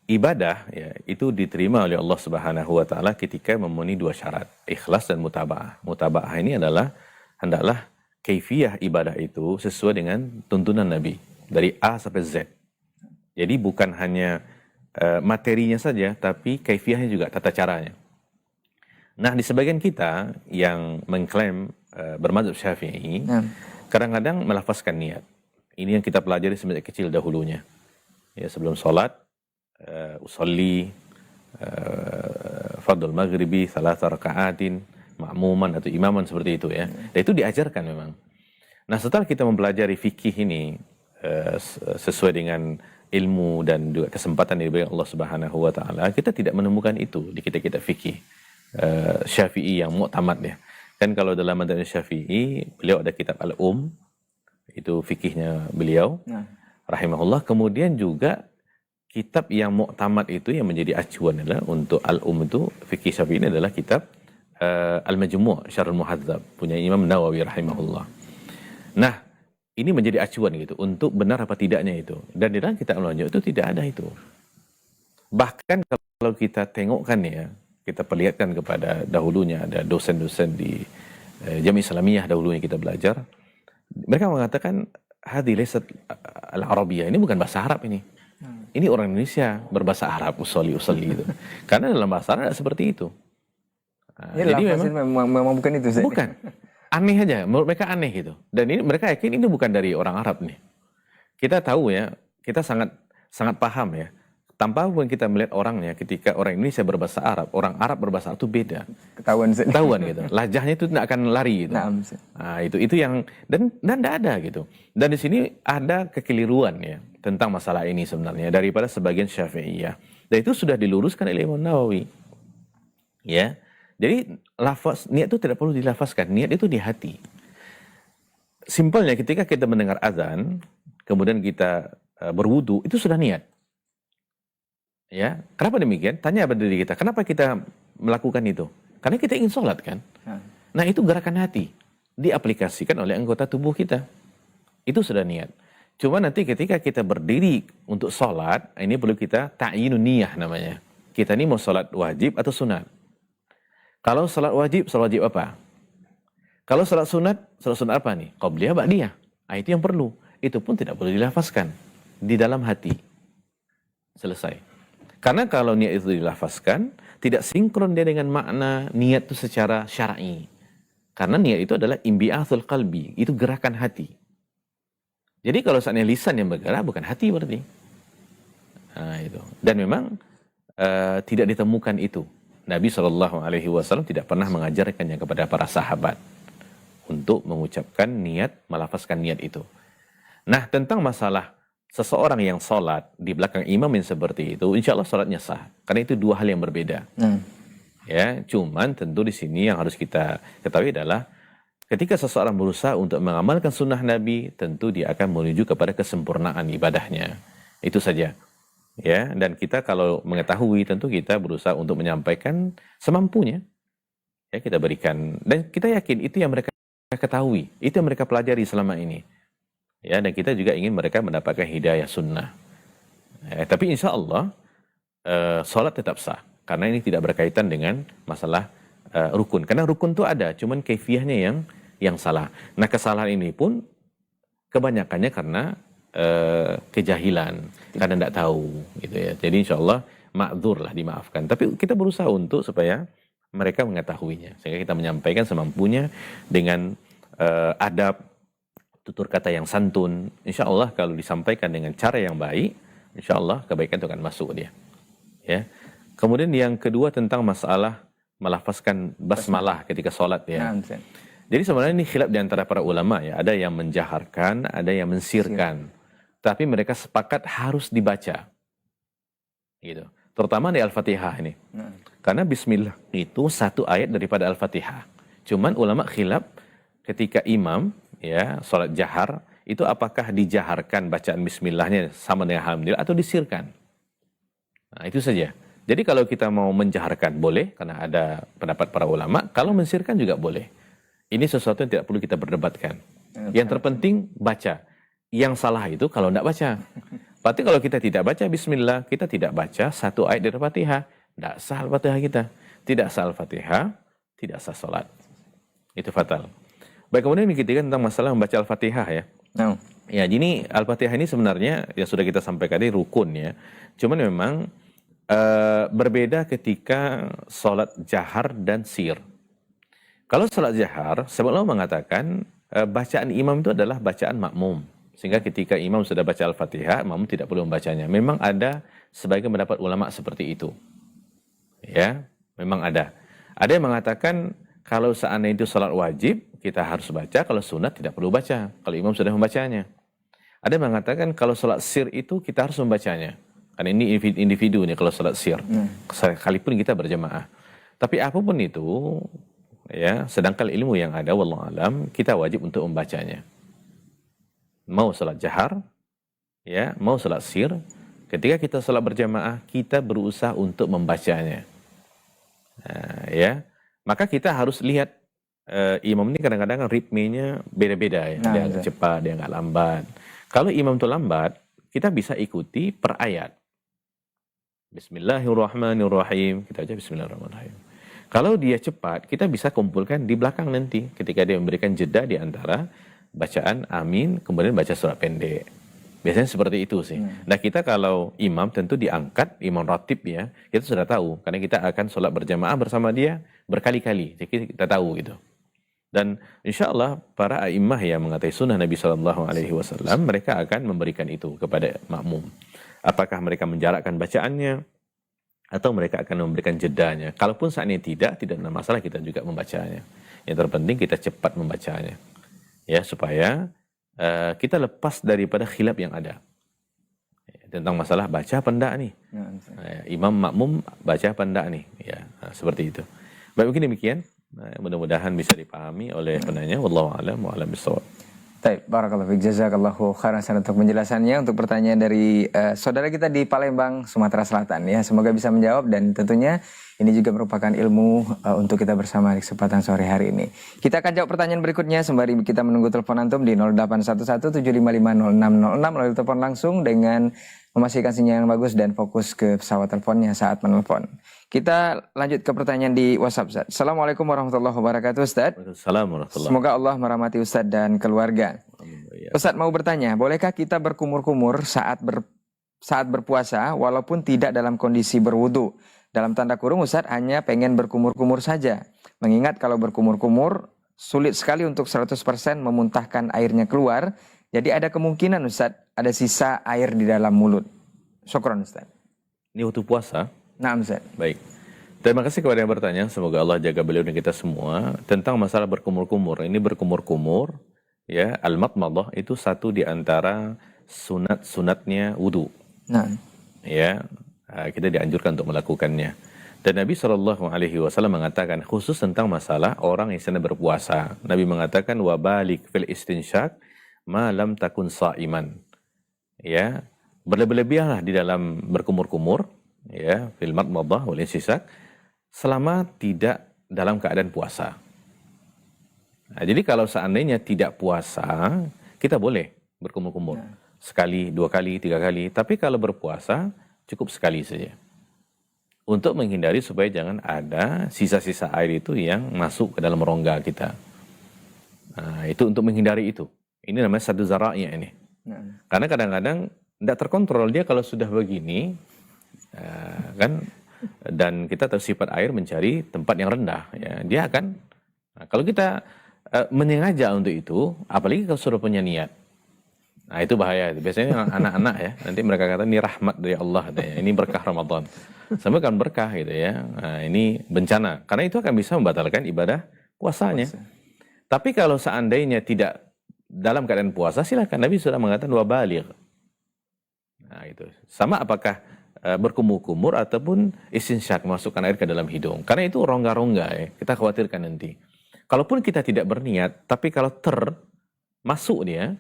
Ibadah ya itu diterima oleh Allah Subhanahu wa taala ketika memenuhi 2 syarat, ikhlas dan mutaba'ah. Mutaba'ah ini adalah hendaklah kaifiyah ibadah itu sesuai dengan tuntunan Nabi. Dari A sampai Z. Jadi bukan hanya materinya saja, tapi kaifiyahnya juga, tata caranya. Nah, di sebagian kita yang mengklaim bermadzhab Syafi'i, kadang-kadang melafazkan niat. Ini yang kita pelajari sejak kecil dahulunya. Ya, sebelum sholat, usolli, fardul maghribi, salasa raka'atin, ma'muman atau imaman seperti itu ya. Dan itu diajarkan memang. Nah, setelah kita mempelajari fikih ini, sesuai dengan ilmu dan juga kesempatan yang diberikan Allah Subhanahu wa taala, kita tidak menemukan itu di kitab-kitab fikih Syafi'i yang mu'tamad ya. Kan kalau dalam madzhab Syafi'i, beliau ada kitab Al-Um, itu fikihnya beliau rahimahullah. Kemudian juga kitab yang mu'tamad itu yang menjadi acuan adalah untuk Al-Um itu fikih Syafi'i ini adalah kitab Al-Majmu' Syarhul Muhadzab punya Imam Nawawi rahimahullah. Nah, ini menjadi acuan gitu untuk benar apa tidaknya itu. Dan di dalam kitab Al-Majmu' itu tidak ada itu. Bahkan kalau kita tengokkan ya, kita perlihatkan kepada dahulunya ada dosen-dosen di Jami' Islamiyah dahulunya kita belajar. Mereka mengatakan hadhi laysat al-Arabiyah, ini bukan bahasa Arab ini. ini orang Indonesia berbahasa Arab, usolli itu. Karena dalam bahasa Arab seperti itu. Ya, jadi memang bukan itu. Bukan. Aneh aja, menurut mereka aneh gitu. Dan ini mereka yakin ini bukan dari orang Arab nih. Kita tahu ya, kita sangat paham ya. Tanpa pun kita melihat orangnya, ketika orang Indonesia berbahasa Arab, orang Arab berbahasa Arab itu beda. Ketahuan gitu. Lajahnya itu tidak akan lari gitu. Nah, itu yang dan tidak ada gitu. Dan di sini ada kekeliruan ya tentang masalah ini sebenarnya daripada sebagian Syafi'iyah. Dan itu sudah diluruskan oleh Imam Nawawi. Ya. Jadi niat itu tidak perlu dilafazkan, niat itu di hati. Simpelnya ketika kita mendengar azan, kemudian kita berwudu, itu sudah niat. Ya, kenapa demikian? Tanya pada diri kita, kenapa kita melakukan itu? Karena kita ingin sholat kan? Nah, itu gerakan hati. Diaplikasikan oleh anggota tubuh kita. Itu sudah niat. Cuma nanti ketika kita berdiri untuk sholat, ini perlu kita ta'yinun niyah namanya. Kita ini mau sholat wajib atau sunat. Kalau sholat wajib apa? Kalau sholat sunat apa nih? Qabliyah, ba'diyah. Nah, itu yang perlu. Itu pun tidak perlu dilafazkan. Di dalam hati. Selesai. Karena kalau niat itu dilafazkan, tidak sinkron dia dengan makna niat itu secara syar'i. Karena niat itu adalah imbi'athul qalbi, itu gerakan hati. Jadi kalau seandainya lisan yang bergerak, bukan hati berarti. Nah, itu. Dan memang tidak ditemukan itu. Nabi SAW tidak pernah mengajarkannya kepada para sahabat untuk mengucapkan niat, melafazkan niat itu. Nah, tentang masalah seseorang yang sholat di belakang imam yang seperti itu, insya Allah sholatnya sah. Karena itu dua hal yang berbeda. Ya, cuman tentu di sini yang harus kita ketahui adalah ketika seseorang berusaha untuk mengamalkan sunnah Nabi, tentu dia akan menuju kepada kesempurnaan ibadahnya. Itu saja. Ya, dan kita kalau mengetahui, tentu kita berusaha untuk menyampaikan semampunya. Ya, kita berikan dan kita yakin itu yang mereka ketahui, itu yang mereka pelajari selama ini. Ya, dan kita juga ingin mereka mendapatkan hidayah sunnah. Tapi insya Allah sholat tetap sah. Karena ini tidak berkaitan dengan masalah rukun. Karena rukun itu ada, cuman kaifiahnya yang salah. Nah, kesalahan ini pun kebanyakannya karena kejahilan. Karena tidak tahu. Gitu ya. Jadi insya Allah ma'dzur lah, dimaafkan. Tapi kita berusaha untuk supaya mereka mengetahuinya. Sehingga kita menyampaikan semampunya dengan adab, tutur kata yang santun. Insya Allah kalau disampaikan dengan cara yang baik, insya Allah kebaikan itu akan masuk dia. Ya. Kemudian yang kedua tentang masalah melafazkan basmalah ketika sholat ya. Jadi sebenarnya ini khilaf di antara para ulama ya. Ada yang menjaharkan, ada yang mensirkan. Tapi mereka sepakat harus dibaca. Gitu. Terutama di Al-Fatihah ini. Karena bismillah itu satu ayat daripada Al-Fatihah. Cuman ulama khilaf ketika imam ya sholat jahar itu apakah dijaharkan bacaan bismillahnya sama dengan alhamdulillah atau disirkan. Nah, itu saja. Jadi kalau kita mau menjaharkan boleh karena ada pendapat para ulama, kalau mensirkan juga boleh. Ini sesuatu yang tidak perlu kita berdebatkan. Yang terpenting baca. Yang salah itu kalau tidak baca. Berarti kalau kita tidak baca bismillah, kita tidak baca satu ayat dari Al-Fatihah, tidak sah Al-Fatihah kita. Tidak sah Al-Fatihah, tidak sah salat. Itu fatal. Baik, kemudian yang ketiga tentang masalah membaca Al-Fatihah ya. Ya, jadi Al-Fatihah ini sebenarnya yang sudah kita sampaikan tadi rukun ya. Cuman memang berbeda ketika sholat jahar dan sir. Kalau sholat jahar, sebelum mengatakan bacaan imam itu adalah bacaan makmum. Sehingga ketika imam sudah baca Al-Fatihah, makmum tidak perlu membacanya. Memang ada sebagian pendapat ulama seperti itu. Ya, memang ada. Ada yang mengatakan kalau seandainya itu sholat wajib, kita harus baca, kalau sunat tidak perlu baca, kalau imam sudah membacanya. Ada yang mengatakan kalau sholat sir itu kita harus membacanya. Karena ini individu nih kalau sholat sir. Sekalipun kita berjamaah. Tapi apapun itu, ya, sedangkan ilmu yang ada, wallahu alam, kita wajib untuk membacanya. Mau sholat jahar, ya, mau sholat sir, ketika kita sholat berjamaah, kita berusaha untuk membacanya. Nah, ya, maka kita harus lihat imam ini kadang-kadang ritmenya beda-beda ya. Dia agak cepat, dia agak lambat. Kalau imam itu lambat, kita bisa ikuti per ayat. Bismillahirrahmanirrahim. Kita aja Bismillahirrahmanirrahim. Kalau dia cepat, kita bisa kumpulkan di belakang nanti. Ketika dia memberikan jeda di antara bacaan amin, kemudian baca surat pendek. Biasanya seperti itu sih. Nah kita kalau imam tentu diangkat, imam ratib ya, kita sudah tahu. Karena kita akan sholat berjamaah bersama dia berkali-kali. Jadi kita tahu gitu. Dan insya Allah para a'immah yang mengetahui sunnah Nabi SAW, mereka akan memberikan itu kepada makmum. Apakah mereka menjarakkan bacaannya, atau mereka akan memberikan jedanya. Kalaupun saat ini tidak ada masalah, kita juga membacanya. Yang terpenting kita cepat membacanya. Ya, supaya kita lepas daripada khilaf yang ada tentang masalah baca apa enggak nih. Imam makmum baca apa enggak nih. Ya, seperti itu. Baik, mungkin demikian. Mudah-mudahan bisa dipahami oleh penanya. Wallahu a'lam wa a'lam bishawab. Baik, barakallahu fiik, jazakallahu khairan untuk penjelasannya. Untuk pertanyaan dari saudara kita di Palembang, Sumatera Selatan ya, semoga bisa menjawab dan tentunya ini juga merupakan ilmu untuk kita bersama di kesempatan sore hari ini. Kita akan jawab pertanyaan berikutnya sembari kita menunggu telepon antum di 081175500606 melalui telepon langsung dengan memastikan sinyal yang bagus dan fokus ke pesawat teleponnya saat menelpon. Kita lanjut ke pertanyaan di WhatsApp, Ustaz. Assalamualaikum warahmatullahi wabarakatuh, Ustaz. Semoga Allah merahmati Ustaz dan keluarga. Ustaz mau bertanya, bolehkah kita berkumur-kumur saat berpuasa walaupun tidak dalam kondisi berwudu? Dalam tanda kurung, Ustaz hanya pengen berkumur-kumur saja. Mengingat kalau berkumur-kumur sulit sekali untuk 100% memuntahkan airnya keluar. Jadi ada kemungkinan Ustaz ada sisa air di dalam mulut. Syukron Ustaz. Ini waktu puasa? Nah, Ustaz. Baik. Terima kasih kepada yang bertanya. Semoga Allah jaga beliau dan kita semua. Tentang masalah berkumur-kumur. Ini berkumur-kumur, ya, al-matmadah itu satu di antara sunat-sunatnya wudu. Nah. Ya, kita dianjurkan untuk melakukannya. Dan Nabi SAW mengatakan khusus tentang masalah orang yang sedang berpuasa. Nabi mengatakan wabalik fil istinsyak ma lam takun sa'iman. Ya, berlebih-lebihlah di dalam berkumur-kumur, ya, fil matmadah wal istinsyak selama tidak dalam keadaan puasa. Nah, jadi kalau seandainya tidak puasa, kita boleh berkumur-kumur. Sekali, 2 kali, 3 kali. Tapi kalau berpuasa, cukup sekali saja. Untuk menghindari supaya jangan ada sisa-sisa air itu yang masuk ke dalam rongga kita. Nah, itu untuk menghindari itu. Ini namanya sadu zara'nya ini. Karena kadang-kadang tidak terkontrol dia kalau sudah begini, kan, dan kita tahu sifat air mencari tempat yang rendah. Ya, dia akan, kalau kita menyengaja untuk itu, apalagi kalau sudah punya niat. Nah itu bahaya. Biasanya anak-anak ya, nanti mereka kata ini rahmat dari Allah, katanya. Ini berkah Ramadan. Sama kan berkah gitu ya. Nah, ini bencana. Karena itu akan bisa membatalkan ibadah puasanya. Tapi kalau seandainya tidak dalam keadaan puasa, silakan. Nabi sudah mengatakan wabaligh. Nah itu. Sama apakah berkumur-kumur ataupun istinsyak, masukkan air ke dalam hidung. Karena itu rongga-rongga ya. Kita khawatirkan nanti. Kalaupun kita tidak berniat, tapi kalau termasuk dia,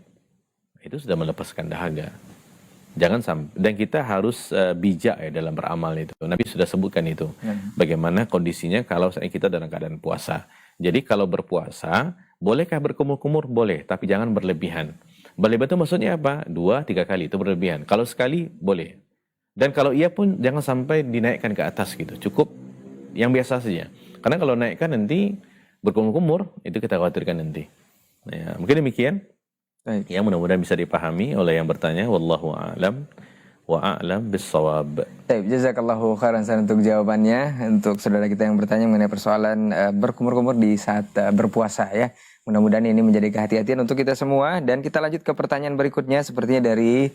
itu sudah melepaskan dahaga. Jangan sampai, dan kita harus bijak ya dalam beramal itu. Nabi sudah sebutkan itu. Bagaimana kondisinya kalau kita dalam keadaan puasa. Jadi kalau berpuasa, bolehkah berkumur-kumur? Boleh, tapi jangan berlebihan. Berlebihan itu maksudnya apa? 2-3 kali itu berlebihan. Kalau sekali, boleh. Dan kalau iya pun jangan sampai dinaikkan ke atas gitu. Cukup yang biasa saja. Karena kalau naikkan nanti berkumur-kumur, itu kita khawatirkan nanti. Nah, ya, mungkin demikian. Baik. Ya, mudah-mudahan bisa dipahami oleh yang bertanya. Wallahu a'lam wa a'lam bis-shawab. Baik, jazakallahu khairan untuk jawabannya. Untuk saudara kita yang bertanya mengenai persoalan berkumur-kumur di saat berpuasa ya. Mudah-mudahan ini menjadi kehati-hatian untuk kita semua. Dan kita lanjut ke pertanyaan berikutnya sepertinya dari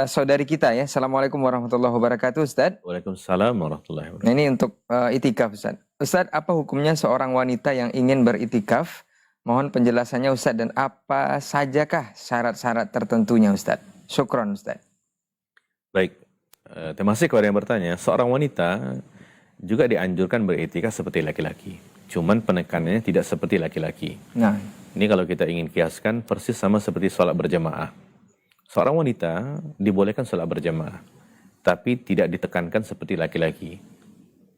saudari kita ya. Assalamualaikum warahmatullahi wabarakatuh, Ustaz. Waalaikumsalam warahmatullahi wabarakatuh. Nah, ini untuk itikaf, Ustaz. Ustaz, apa hukumnya seorang wanita yang ingin beritikaf? Mohon penjelasannya Ustaz, dan apa sajakah syarat-syarat tertentunya Ustaz? Syukron Ustaz. Baik, terima kasih kepada yang bertanya. Seorang wanita juga dianjurkan beriktikaf seperti laki-laki. Cuman penekanannya tidak seperti laki-laki. Nah, ini kalau kita ingin kiaskan persis sama seperti sholat berjamaah. Seorang wanita dibolehkan sholat berjamaah, tapi tidak ditekankan seperti laki-laki.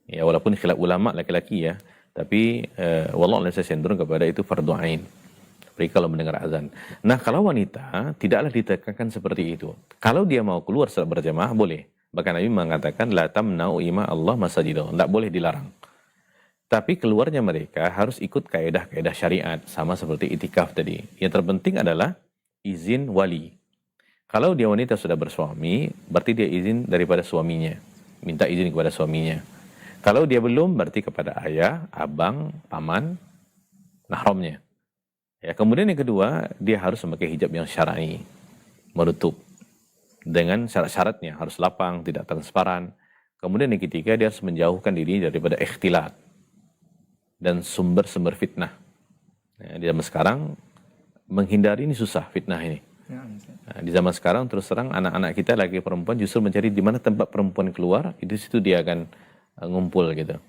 Ya, walaupun khilaf ulama laki-laki ya. Tapi wallahu a'lam, saya cenderung kepada itu fardu ain. Apalagi kalau mendengar azan. Nah, kalau wanita tidaklah ditekankan seperti itu. Kalau dia mau keluar salat berjamaah boleh. Bahkan Nabi mengatakan la tamna'u ima Allah masajidahum. Tidak boleh dilarang. Tapi keluarnya mereka harus ikut kaedah-kaedah syariat sama seperti itikaf tadi. Yang terpenting adalah izin wali. Kalau dia wanita sudah bersuami, berarti dia izin daripada suaminya, minta izin kepada suaminya. Kalau dia belum, berarti kepada ayah, abang, paman, mahramnya. Ya, kemudian yang kedua, dia harus memakai hijab yang syar'i, menutup dengan syarat-syaratnya, harus lapang, tidak transparan. Kemudian yang ketiga, dia harus menjauhkan diri daripada ikhtilat dan sumber-sumber fitnah. Ya, di zaman sekarang menghindari ini susah, fitnah ini. Nah, di zaman sekarang terus terang anak-anak kita lagi perempuan justru mencari di mana tempat perempuan keluar, itu situ dia akan ngumpul gitu.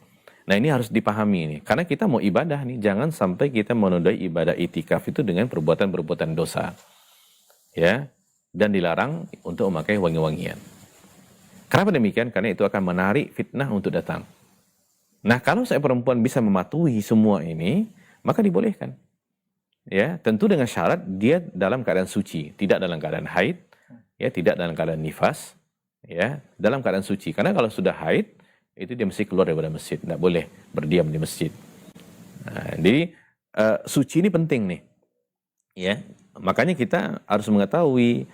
Nah, ini harus dipahami nih, karena kita mau ibadah nih, jangan sampai kita menodai ibadah itikaf itu dengan perbuatan-perbuatan dosa, ya, dan dilarang untuk memakai wangi-wangian. Kenapa demikian? Karena itu akan menarik fitnah untuk datang. Nah, kalau saya perempuan bisa mematuhi semua ini, maka dibolehkan. Ya, tentu dengan syarat dia dalam keadaan suci, tidak dalam keadaan haid, ya, tidak dalam keadaan nifas, ya, dalam keadaan suci. Karena kalau sudah haid, itu dia mesti keluar daripada masjid, tidak boleh berdiam di masjid. Nah, jadi suci ini penting nih, ya. Makanya kita harus mengetahui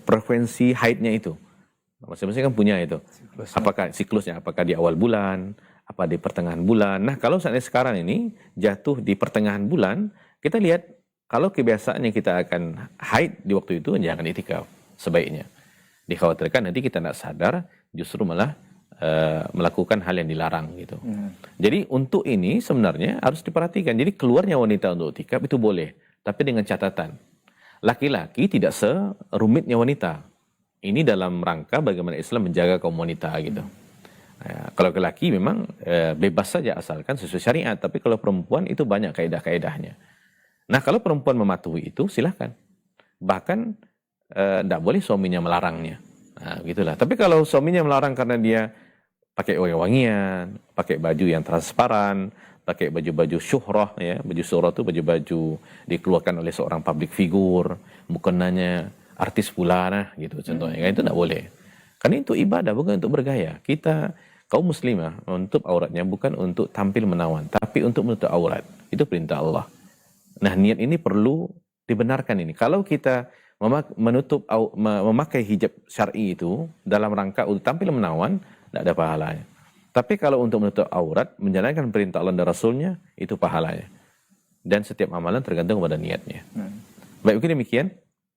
frekuensi haidnya itu. Masing-masing kan punya itu. Apakah siklusnya, apakah di awal bulan, apa di pertengahan bulan. Nah, kalau seandainya sekarang ini jatuh di pertengahan bulan, kita lihat kalau kebiasaannya kita akan haid di waktu itu, jangan itikaf sebaiknya. Dikhawatirkan nanti kita tidak sadar, justru malah melakukan hal yang dilarang gitu. Jadi untuk ini sebenarnya harus diperhatikan. Jadi keluarnya wanita untuk itikaf itu boleh, tapi dengan catatan laki-laki tidak serumitnya wanita. Ini dalam rangka bagaimana Islam menjaga kaum wanita gitu. Kalau laki-laki memang bebas saja asalkan sesuai syariat, tapi kalau perempuan itu banyak kaidah-kaidahnya. Nah, kalau perempuan mematuhi itu silahkan. Bahkan tidak boleh suaminya melarangnya. Nah, gitulah. Tapi kalau suaminya melarang karena dia pakai wangi-wangian, pakai baju yang transparan, pakai baju-baju syuhrah, ya, baju syuhrah itu baju-baju dikeluarkan oleh seorang public figure, bukannya artis fulana gitu contohnya, itu tidak boleh. Karena itu ibadah, bukan untuk bergaya. Kita kaum muslimah menutup auratnya bukan untuk tampil menawan, tapi untuk menutup aurat. Itu perintah Allah. Nah, niat ini perlu dibenarkan ini. Kalau kita memakai hijab syar'i itu dalam rangka untuk tampil menawan, tidak ada pahalanya. Tapi kalau untuk menutup aurat, menjalankan perintah Allah dan Rasulnya, itu pahalanya. Dan setiap amalan tergantung pada niatnya. Baik, mungkin demikian.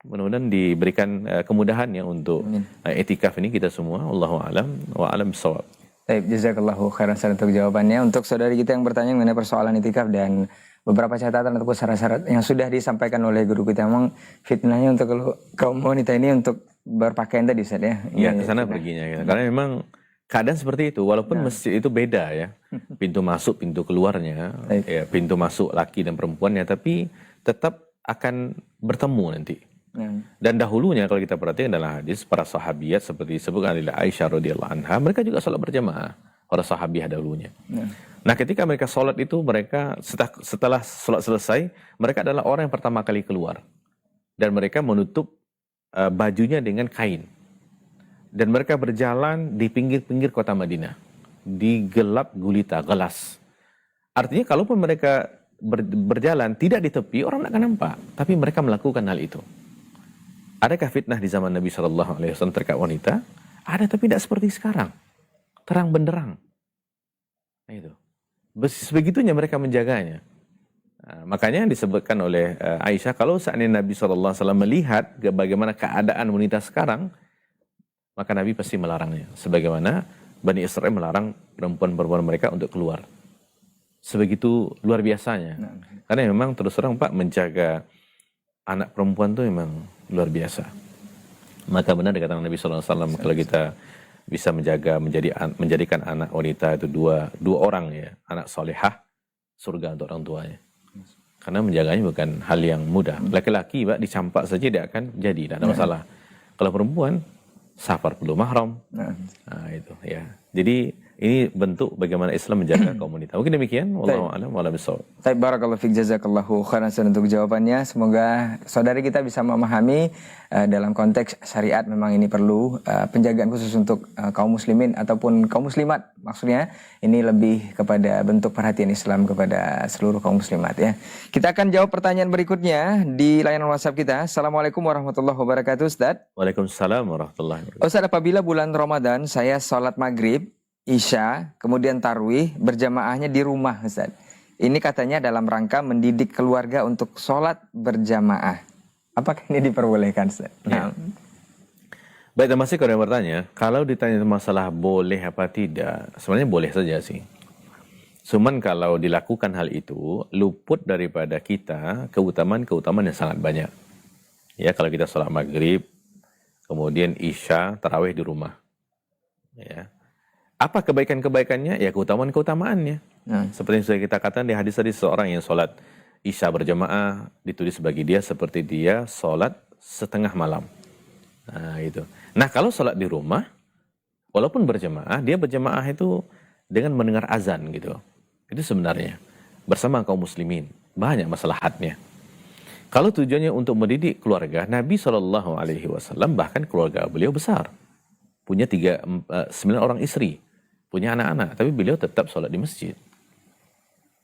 Mudah-mudahan diberikan kemudahan ya untuk etikaf ini kita semua. Allahu a'lam wa a'lam bissawab. Baik, jazakallahu khairan untuk jawabannya. Untuk saudari kita yang bertanya mengenai persoalan itikaf dan beberapa catatan ataupun syarat-syarat yang sudah disampaikan oleh guru kita, memang fitnahnya untuk kaum wanita ini untuk berpakaian tadi Ustaz ya. Iya, ke sana perginya gitu. Karena memang keadaan seperti itu, walaupun masjid itu beda ya. Pintu masuk, pintu keluarnya, ya, pintu masuk laki dan perempuannya, tapi tetap akan bertemu nanti. Dan dahulunya kalau kita perhatikan dalam hadis, para sahabiat seperti disebutkan oleh Aisyah radhiyallahu anha, mereka juga sholat berjamaah, para sahabiah dahulunya. Nah, ketika mereka sholat itu, mereka setelah sholat selesai, mereka adalah orang yang pertama kali keluar. Dan mereka menutup bajunya dengan kain. Dan mereka berjalan di pinggir-pinggir kota Madinah. Di gelap gulita, gelas. Artinya kalaupun mereka berjalan tidak di tepi, orang tidak akan nampak. Tapi mereka melakukan hal itu. Adakah fitnah di zaman Nabi SAW terkait wanita? Ada, tapi tidak seperti sekarang. Terang benderang. Nah, itu. Sebegitunya mereka menjaganya. Nah, makanya disebutkan oleh Aisyah, kalau seandainya Nabi SAW melihat bagaimana keadaan wanita sekarang, maka Nabi pasti melarangnya. Sebagaimana Bani Israel melarang perempuan-perempuan mereka untuk keluar. Sebegitu luar biasanya. Karena memang terus terang Pak, menjaga anak perempuan itu memang luar biasa. Maka benar dikatakan Nabi SAW, kalau kita bisa menjadikan anak wanita itu dua orang ya, anak solehah, surga untuk orang tuanya. Karena menjaganya bukan hal yang mudah. Laki-laki Pak, dicampak saja dia akan jadi, tidak ada masalah. Kalau perempuan, safar perlu mahram. Nah, itu ya. Jadi ini bentuk bagaimana Islam menjaga komunitas. Mungkin demikian. Wallahu a'lam wa'ala bishawab. Baik, barakallahu fiik, jazakallahu khairan untuk jawabannya. Semoga saudari kita bisa memahami dalam konteks syariat memang ini perlu penjagaan khusus untuk kaum muslimin ataupun kaum muslimat. Maksudnya ini lebih kepada bentuk perhatian Islam kepada seluruh kaum muslimat ya. Kita akan jawab pertanyaan berikutnya di layanan WhatsApp kita. Assalamualaikum warahmatullahi wabarakatuh, Ustaz. Waalaikumsalam warahmatullahi wabarakatuh. Ustaz, apabila bulan Ramadan saya sholat maghrib, Isya, kemudian tarawih berjamaahnya di rumah, Ustaz. Ini katanya dalam rangka mendidik keluarga untuk sholat berjamaah. Apakah ini diperbolehkan, Ustaz? Ya. Baik, masih kalau yang bertanya, kalau ditanya masalah boleh apa tidak, sebenarnya boleh saja sih. Cuman kalau dilakukan hal itu, luput daripada kita keutamaan-keutamaan yang sangat banyak. Ya, kalau kita sholat maghrib, kemudian Isya, tarawih di rumah. Ya. Apa kebaikan-kebaikannya? Ya keutamaan-keutamaannya. Seperti yang sudah kita katakan di hadis tadi, seorang yang sholat Isya berjamaah ditulis bagi dia seperti dia sholat setengah malam. Nah itu. Nah kalau sholat di rumah, walaupun berjamaah, dia berjamaah itu dengan mendengar azan gitu. Itu sebenarnya bersama kaum muslimin. Banyak maslahatnya. Kalau tujuannya untuk mendidik keluarga, Nabi SAW bahkan keluarga beliau besar. Punya 9 orang istri. Punya anak-anak, tapi beliau tetap sholat di masjid.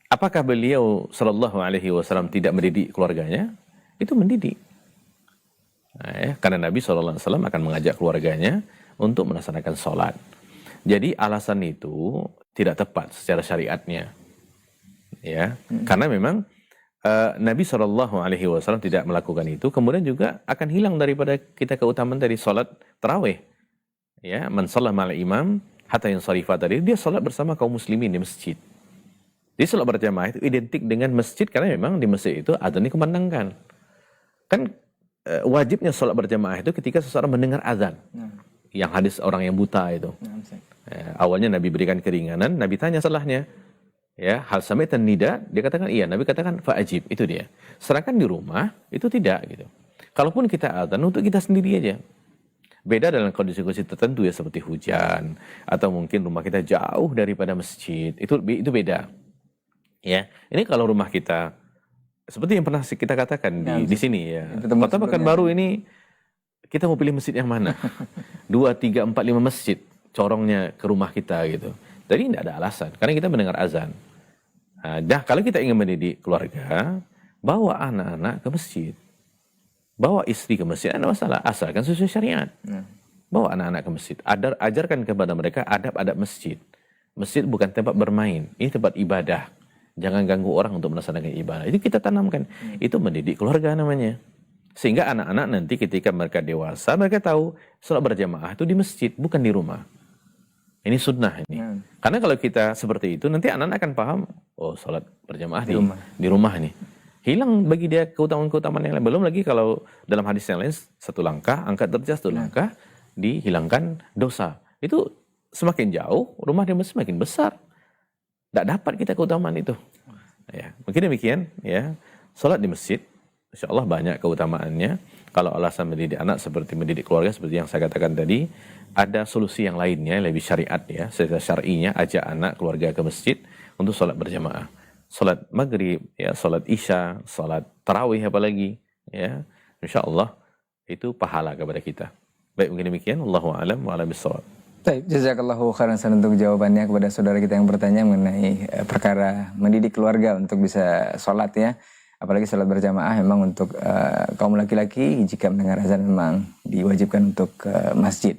Apakah beliau SAW tidak mendidik keluarganya? Itu mendidik. Nah, ya, karena Nabi SAW akan mengajak keluarganya untuk melaksanakan sholat. Jadi alasan itu tidak tepat secara syariatnya. Ya, karena memang Nabi SAW tidak melakukan itu, kemudian juga akan hilang daripada kita keutamaan dari sholat tarawih. Ya, man shalla ma'al imam hatta yansarifa tadi, dia salat bersama kaum muslimin di masjid. Jadi salat berjamaah itu identik dengan masjid karena memang di masjid itu azan dikumandangkan. Kan wajibnya salat berjamaah itu ketika seseorang mendengar azan. Yang hadis orang yang buta itu. Awalnya Nabi berikan keringanan, Nabi tanya salahnya. Ya, hal sami'tan nida, dia katakan iya, Nabi katakan fa'ajib, itu dia. Sedangkan di rumah itu tidak gitu. Kalaupun kita azan untuk kita sendiri aja. Beda dalam kondisi-kondisi tertentu ya, seperti hujan atau mungkin rumah kita jauh daripada masjid, itu beda. Ya, ini kalau rumah kita seperti yang pernah kita katakan di sini ya. Kota Pekanbaru ini kita mau pilih masjid yang mana? 2, 3, 4, 5 masjid corongnya ke rumah kita gitu. Jadi tidak ada alasan karena kita mendengar azan. Nah, kalau kita ingin mendidik keluarga, bawa anak-anak ke masjid. Bawa istri ke masjid, tidak ada masalah, asalkan sesuai syariat. Bawa anak-anak ke masjid, ajarkan kepada mereka adab-adab masjid. Masjid bukan tempat bermain, ini tempat ibadah. Jangan ganggu orang untuk melaksanakan ibadah. Itu kita tanamkan. Itu mendidik keluarga namanya. Sehingga anak-anak nanti ketika mereka dewasa, mereka tahu sholat berjamaah itu di masjid, bukan di rumah. Ini sunnah ini. Karena kalau kita seperti itu, nanti anak-anak akan paham, oh sholat berjamaah di rumah nih. Hilang bagi dia keutamaan-keutamaan yang lain. Belum lagi kalau dalam hadis yang lain, satu langkah, angkat derajat, satu langkah, dihilangkan dosa. Itu semakin jauh, rumah dia semakin besar. Tidak dapat kita keutamaan itu. Ya, mungkin demikian. Ya, sholat di masjid, insya Allah banyak keutamaannya. Kalau alasan mendidik anak seperti mendidik keluarga, seperti yang saya katakan tadi, ada solusi yang lainnya, lebih syariat ya. Secara syar'inya, ajak anak keluarga ke masjid untuk sholat berjamaah. Sholat maghrib, ya, sholat isya, sholat tarawih apalagi, ya, insya Allah itu pahala kepada kita. Baik, mungkin demikian. Allahu a'lam wa a'lam bishawab. Baik, jazakallahu khairan untuk jawabannya kepada saudara kita yang bertanya mengenai perkara mendidik keluarga untuk bisa sholat ya, apalagi sholat berjamaah memang untuk kaum laki-laki jika mendengar azan memang diwajibkan untuk masjid.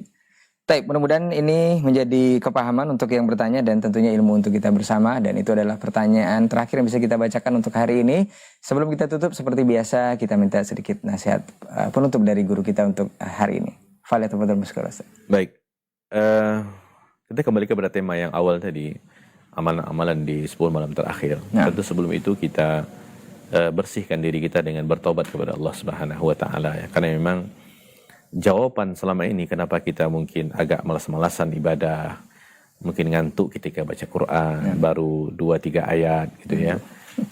Baik, mudah-mudahan ini menjadi kepahaman untuk yang bertanya dan tentunya ilmu untuk kita bersama. Dan itu adalah pertanyaan terakhir yang bisa kita bacakan untuk hari ini. Sebelum kita tutup, seperti biasa, kita minta sedikit nasihat penutup dari guru kita untuk hari ini. Faliyatul Muskara. Baik, kita kembali kepada tema yang awal tadi, amalan-amalan di 10 malam terakhir. Tentu sebelum itu kita bersihkan diri kita dengan bertobat kepada Allah Subhanahu Wa Taala ya. Karena memang jawaban selama ini kenapa kita mungkin agak malas-malasan ibadah, mungkin ngantuk ketika baca Quran, baru 2-3 ayat gitu ya,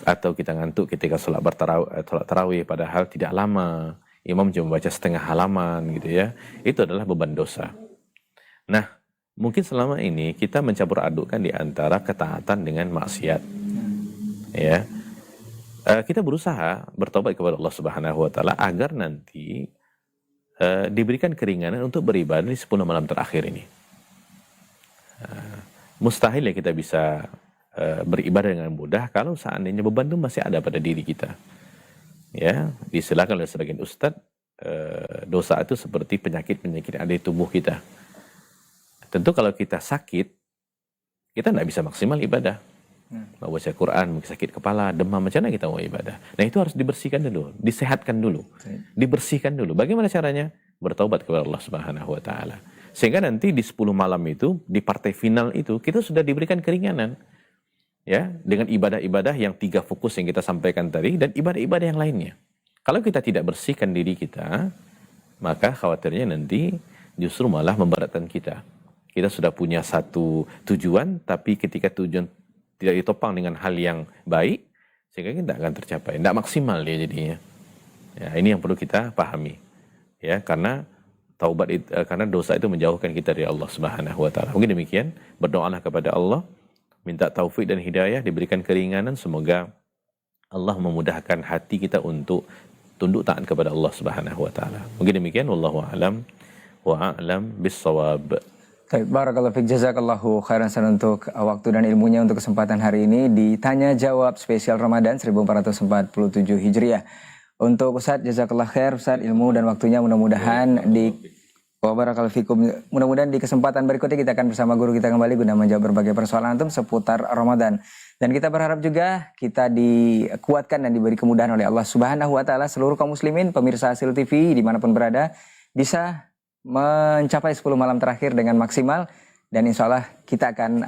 atau kita ngantuk ketika sholat tarawih padahal tidak lama, imam cuma baca setengah halaman gitu ya, itu adalah beban dosa. Nah, mungkin selama ini kita mencampur adukkan di antara ketaatan dengan maksiat. Ya. Kita berusaha bertobat kepada Allah Subhanahu wa taala agar nanti diberikan keringanan untuk beribadah di 10 malam terakhir ini. Mustahil ya kita bisa beribadah dengan mudah kalau seandainya beban itu masih ada pada diri kita. Ya, disilakan oleh sebagian ustadz, dosa itu seperti penyakit-penyakit yang ada di tubuh kita. Tentu kalau kita sakit, kita tidak bisa maksimal ibadah. Mau baca Quran, mungkin sakit kepala, demam, macam mana kita mau ibadah? Nah itu harus dibersihkan dulu, disehatkan dulu, dibersihkan dulu. Bagaimana caranya? Bertaubat kepada Allah Subhanahu wa taala. Sehingga nanti di 10 malam itu, di partai final itu, kita sudah diberikan keringanan. Ya, dengan ibadah-ibadah yang 3 fokus yang kita sampaikan tadi, dan ibadah-ibadah yang lainnya. Kalau kita tidak bersihkan diri kita, maka khawatirnya nanti justru malah memberatkan kita. Kita sudah punya satu tujuan, tapi ketika tujuan tidak ditopang dengan hal yang baik, sehingga kita akan tercapai. Tidak maksimal dia jadinya. Ya, ini yang perlu kita pahami. Ya, karena taubat itu, karena dosa itu menjauhkan kita dari Allah Subhanahu wa taala. Mungkin demikian, berdoalah kepada Allah, minta taufik dan hidayah, diberikan keringanan, semoga Allah memudahkan hati kita untuk tunduk taat kepada Allah Subhanahu wa taala. Mungkin demikian, wallahu a'lam wa a'lam bis-shawab. Baik, barakallahu fiik, jazakallahu khairan untuk waktu dan ilmunya untuk kesempatan hari ini di Tanya Jawab spesial Ramadan 1447 Hijriah. Untuk Ustaz, jazakallahu khair Ustaz, ilmu dan waktunya mudah-mudahan di barakallahu fiikum, mudah-mudahan di kesempatan berikutnya kita akan bersama guru kita kembali guna menjawab berbagai persoalan antum seputar Ramadan. Dan kita berharap juga kita dikuatkan dan diberi kemudahan oleh Allah Subhanahu wa taala, seluruh kaum muslimin pemirsa Asil TV dimanapun berada bisa mencapai 10 malam terakhir dengan maksimal, dan insya Allah kita akan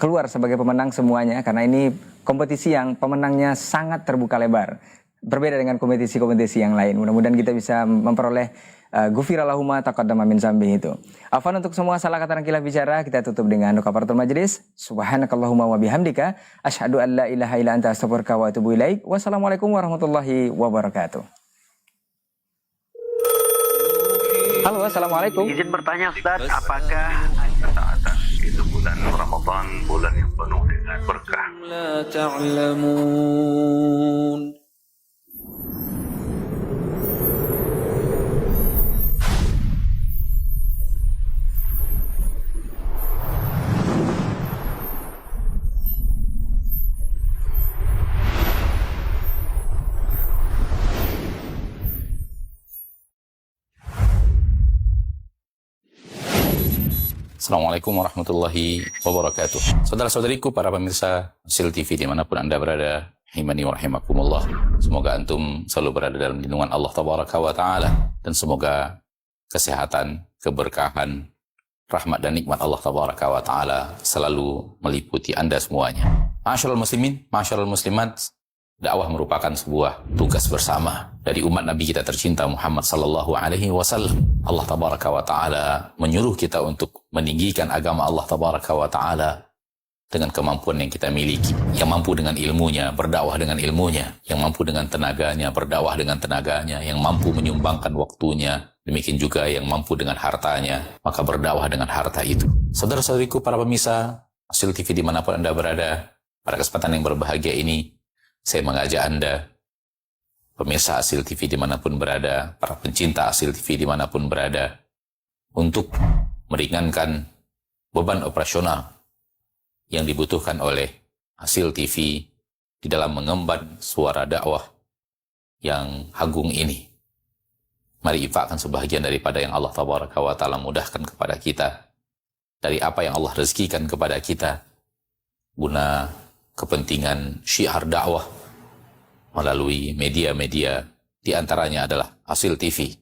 keluar sebagai pemenang semuanya, karena ini kompetisi yang pemenangnya sangat terbuka lebar, berbeda dengan kompetisi-kompetisi yang lain. Mudah-mudahan kita bisa memperoleh ghufira lahu ma taqaddama min dzambi itu. Afwan untuk semua salah kata dan khilaf bicara, kita tutup dengan kafaratul majlis. Subhanakallahumma wa bihamdika asyhadu an la ilaha illa anta astaghfiruka wa atubu ilaik. Wassalamualaikum warahmatullahi wabarakatuh. Halo, assalamualaikum. Izin bertanya Ustaz, apakah ketaatan itu bulan Ramadan, bulan yang penuh dengan berkah? La ta'lamun. Assalamualaikum warahmatullahi wabarakatuh. Saudara-saudariku, para pemirsa Asil TV dimanapun Anda berada, rahimani wa rahimakumullah. Semoga antum selalu berada dalam lindungan Allah Tabaraka wa Ta'ala, dan semoga kesehatan, keberkahan, rahmat dan nikmat Allah Tabaraka wa Ta'ala selalu meliputi Anda semuanya. Ma'asyiral muslimin, ma'asyiral muslimat, dakwah merupakan sebuah tugas bersama dari umat Nabi kita tercinta Muhammad sallallahu alaihi wasallam. Allah Tabaraka wa Ta'ala menyuruh kita untuk meninggikan agama Allah Tabaraka wa Ta'ala dengan kemampuan yang kita miliki. Yang mampu dengan ilmunya, berdakwah dengan ilmunya. Yang mampu dengan tenaganya, berdakwah dengan tenaganya. Yang mampu menyumbangkan waktunya. Demikian juga yang mampu dengan hartanya, maka berdakwah dengan harta itu. Saudara-saudariku, para pemirsa Asil TV dimanapun Anda berada, pada kesempatan yang berbahagia ini, saya mengajak Anda, pemirsa Asil TV dimanapun berada, para pencinta Asil TV dimanapun berada, untuk meringankan beban operasional yang dibutuhkan oleh Asil TV di dalam mengemban suara dakwah yang agung ini. Mari infakkan sebahagian daripada yang Allah Tabaraka wa Ta'ala mudahkan kepada kita, dari apa yang Allah rezekikan kepada kita, guna kepentingan syiar dakwah melalui media-media, di antaranya adalah Asil TV.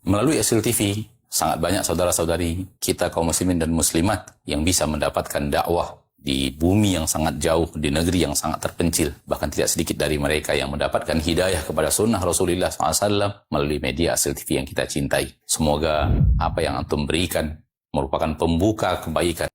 Melalui Asil TV, sangat banyak saudara-saudari kita kaum muslimin dan muslimat yang bisa mendapatkan dakwah di bumi yang sangat jauh, di negeri yang sangat terpencil. Bahkan tidak sedikit dari mereka yang mendapatkan hidayah kepada sunnah Rasulullah SAW melalui media Asil TV yang kita cintai. Semoga apa yang antum berikan merupakan pembuka kebaikan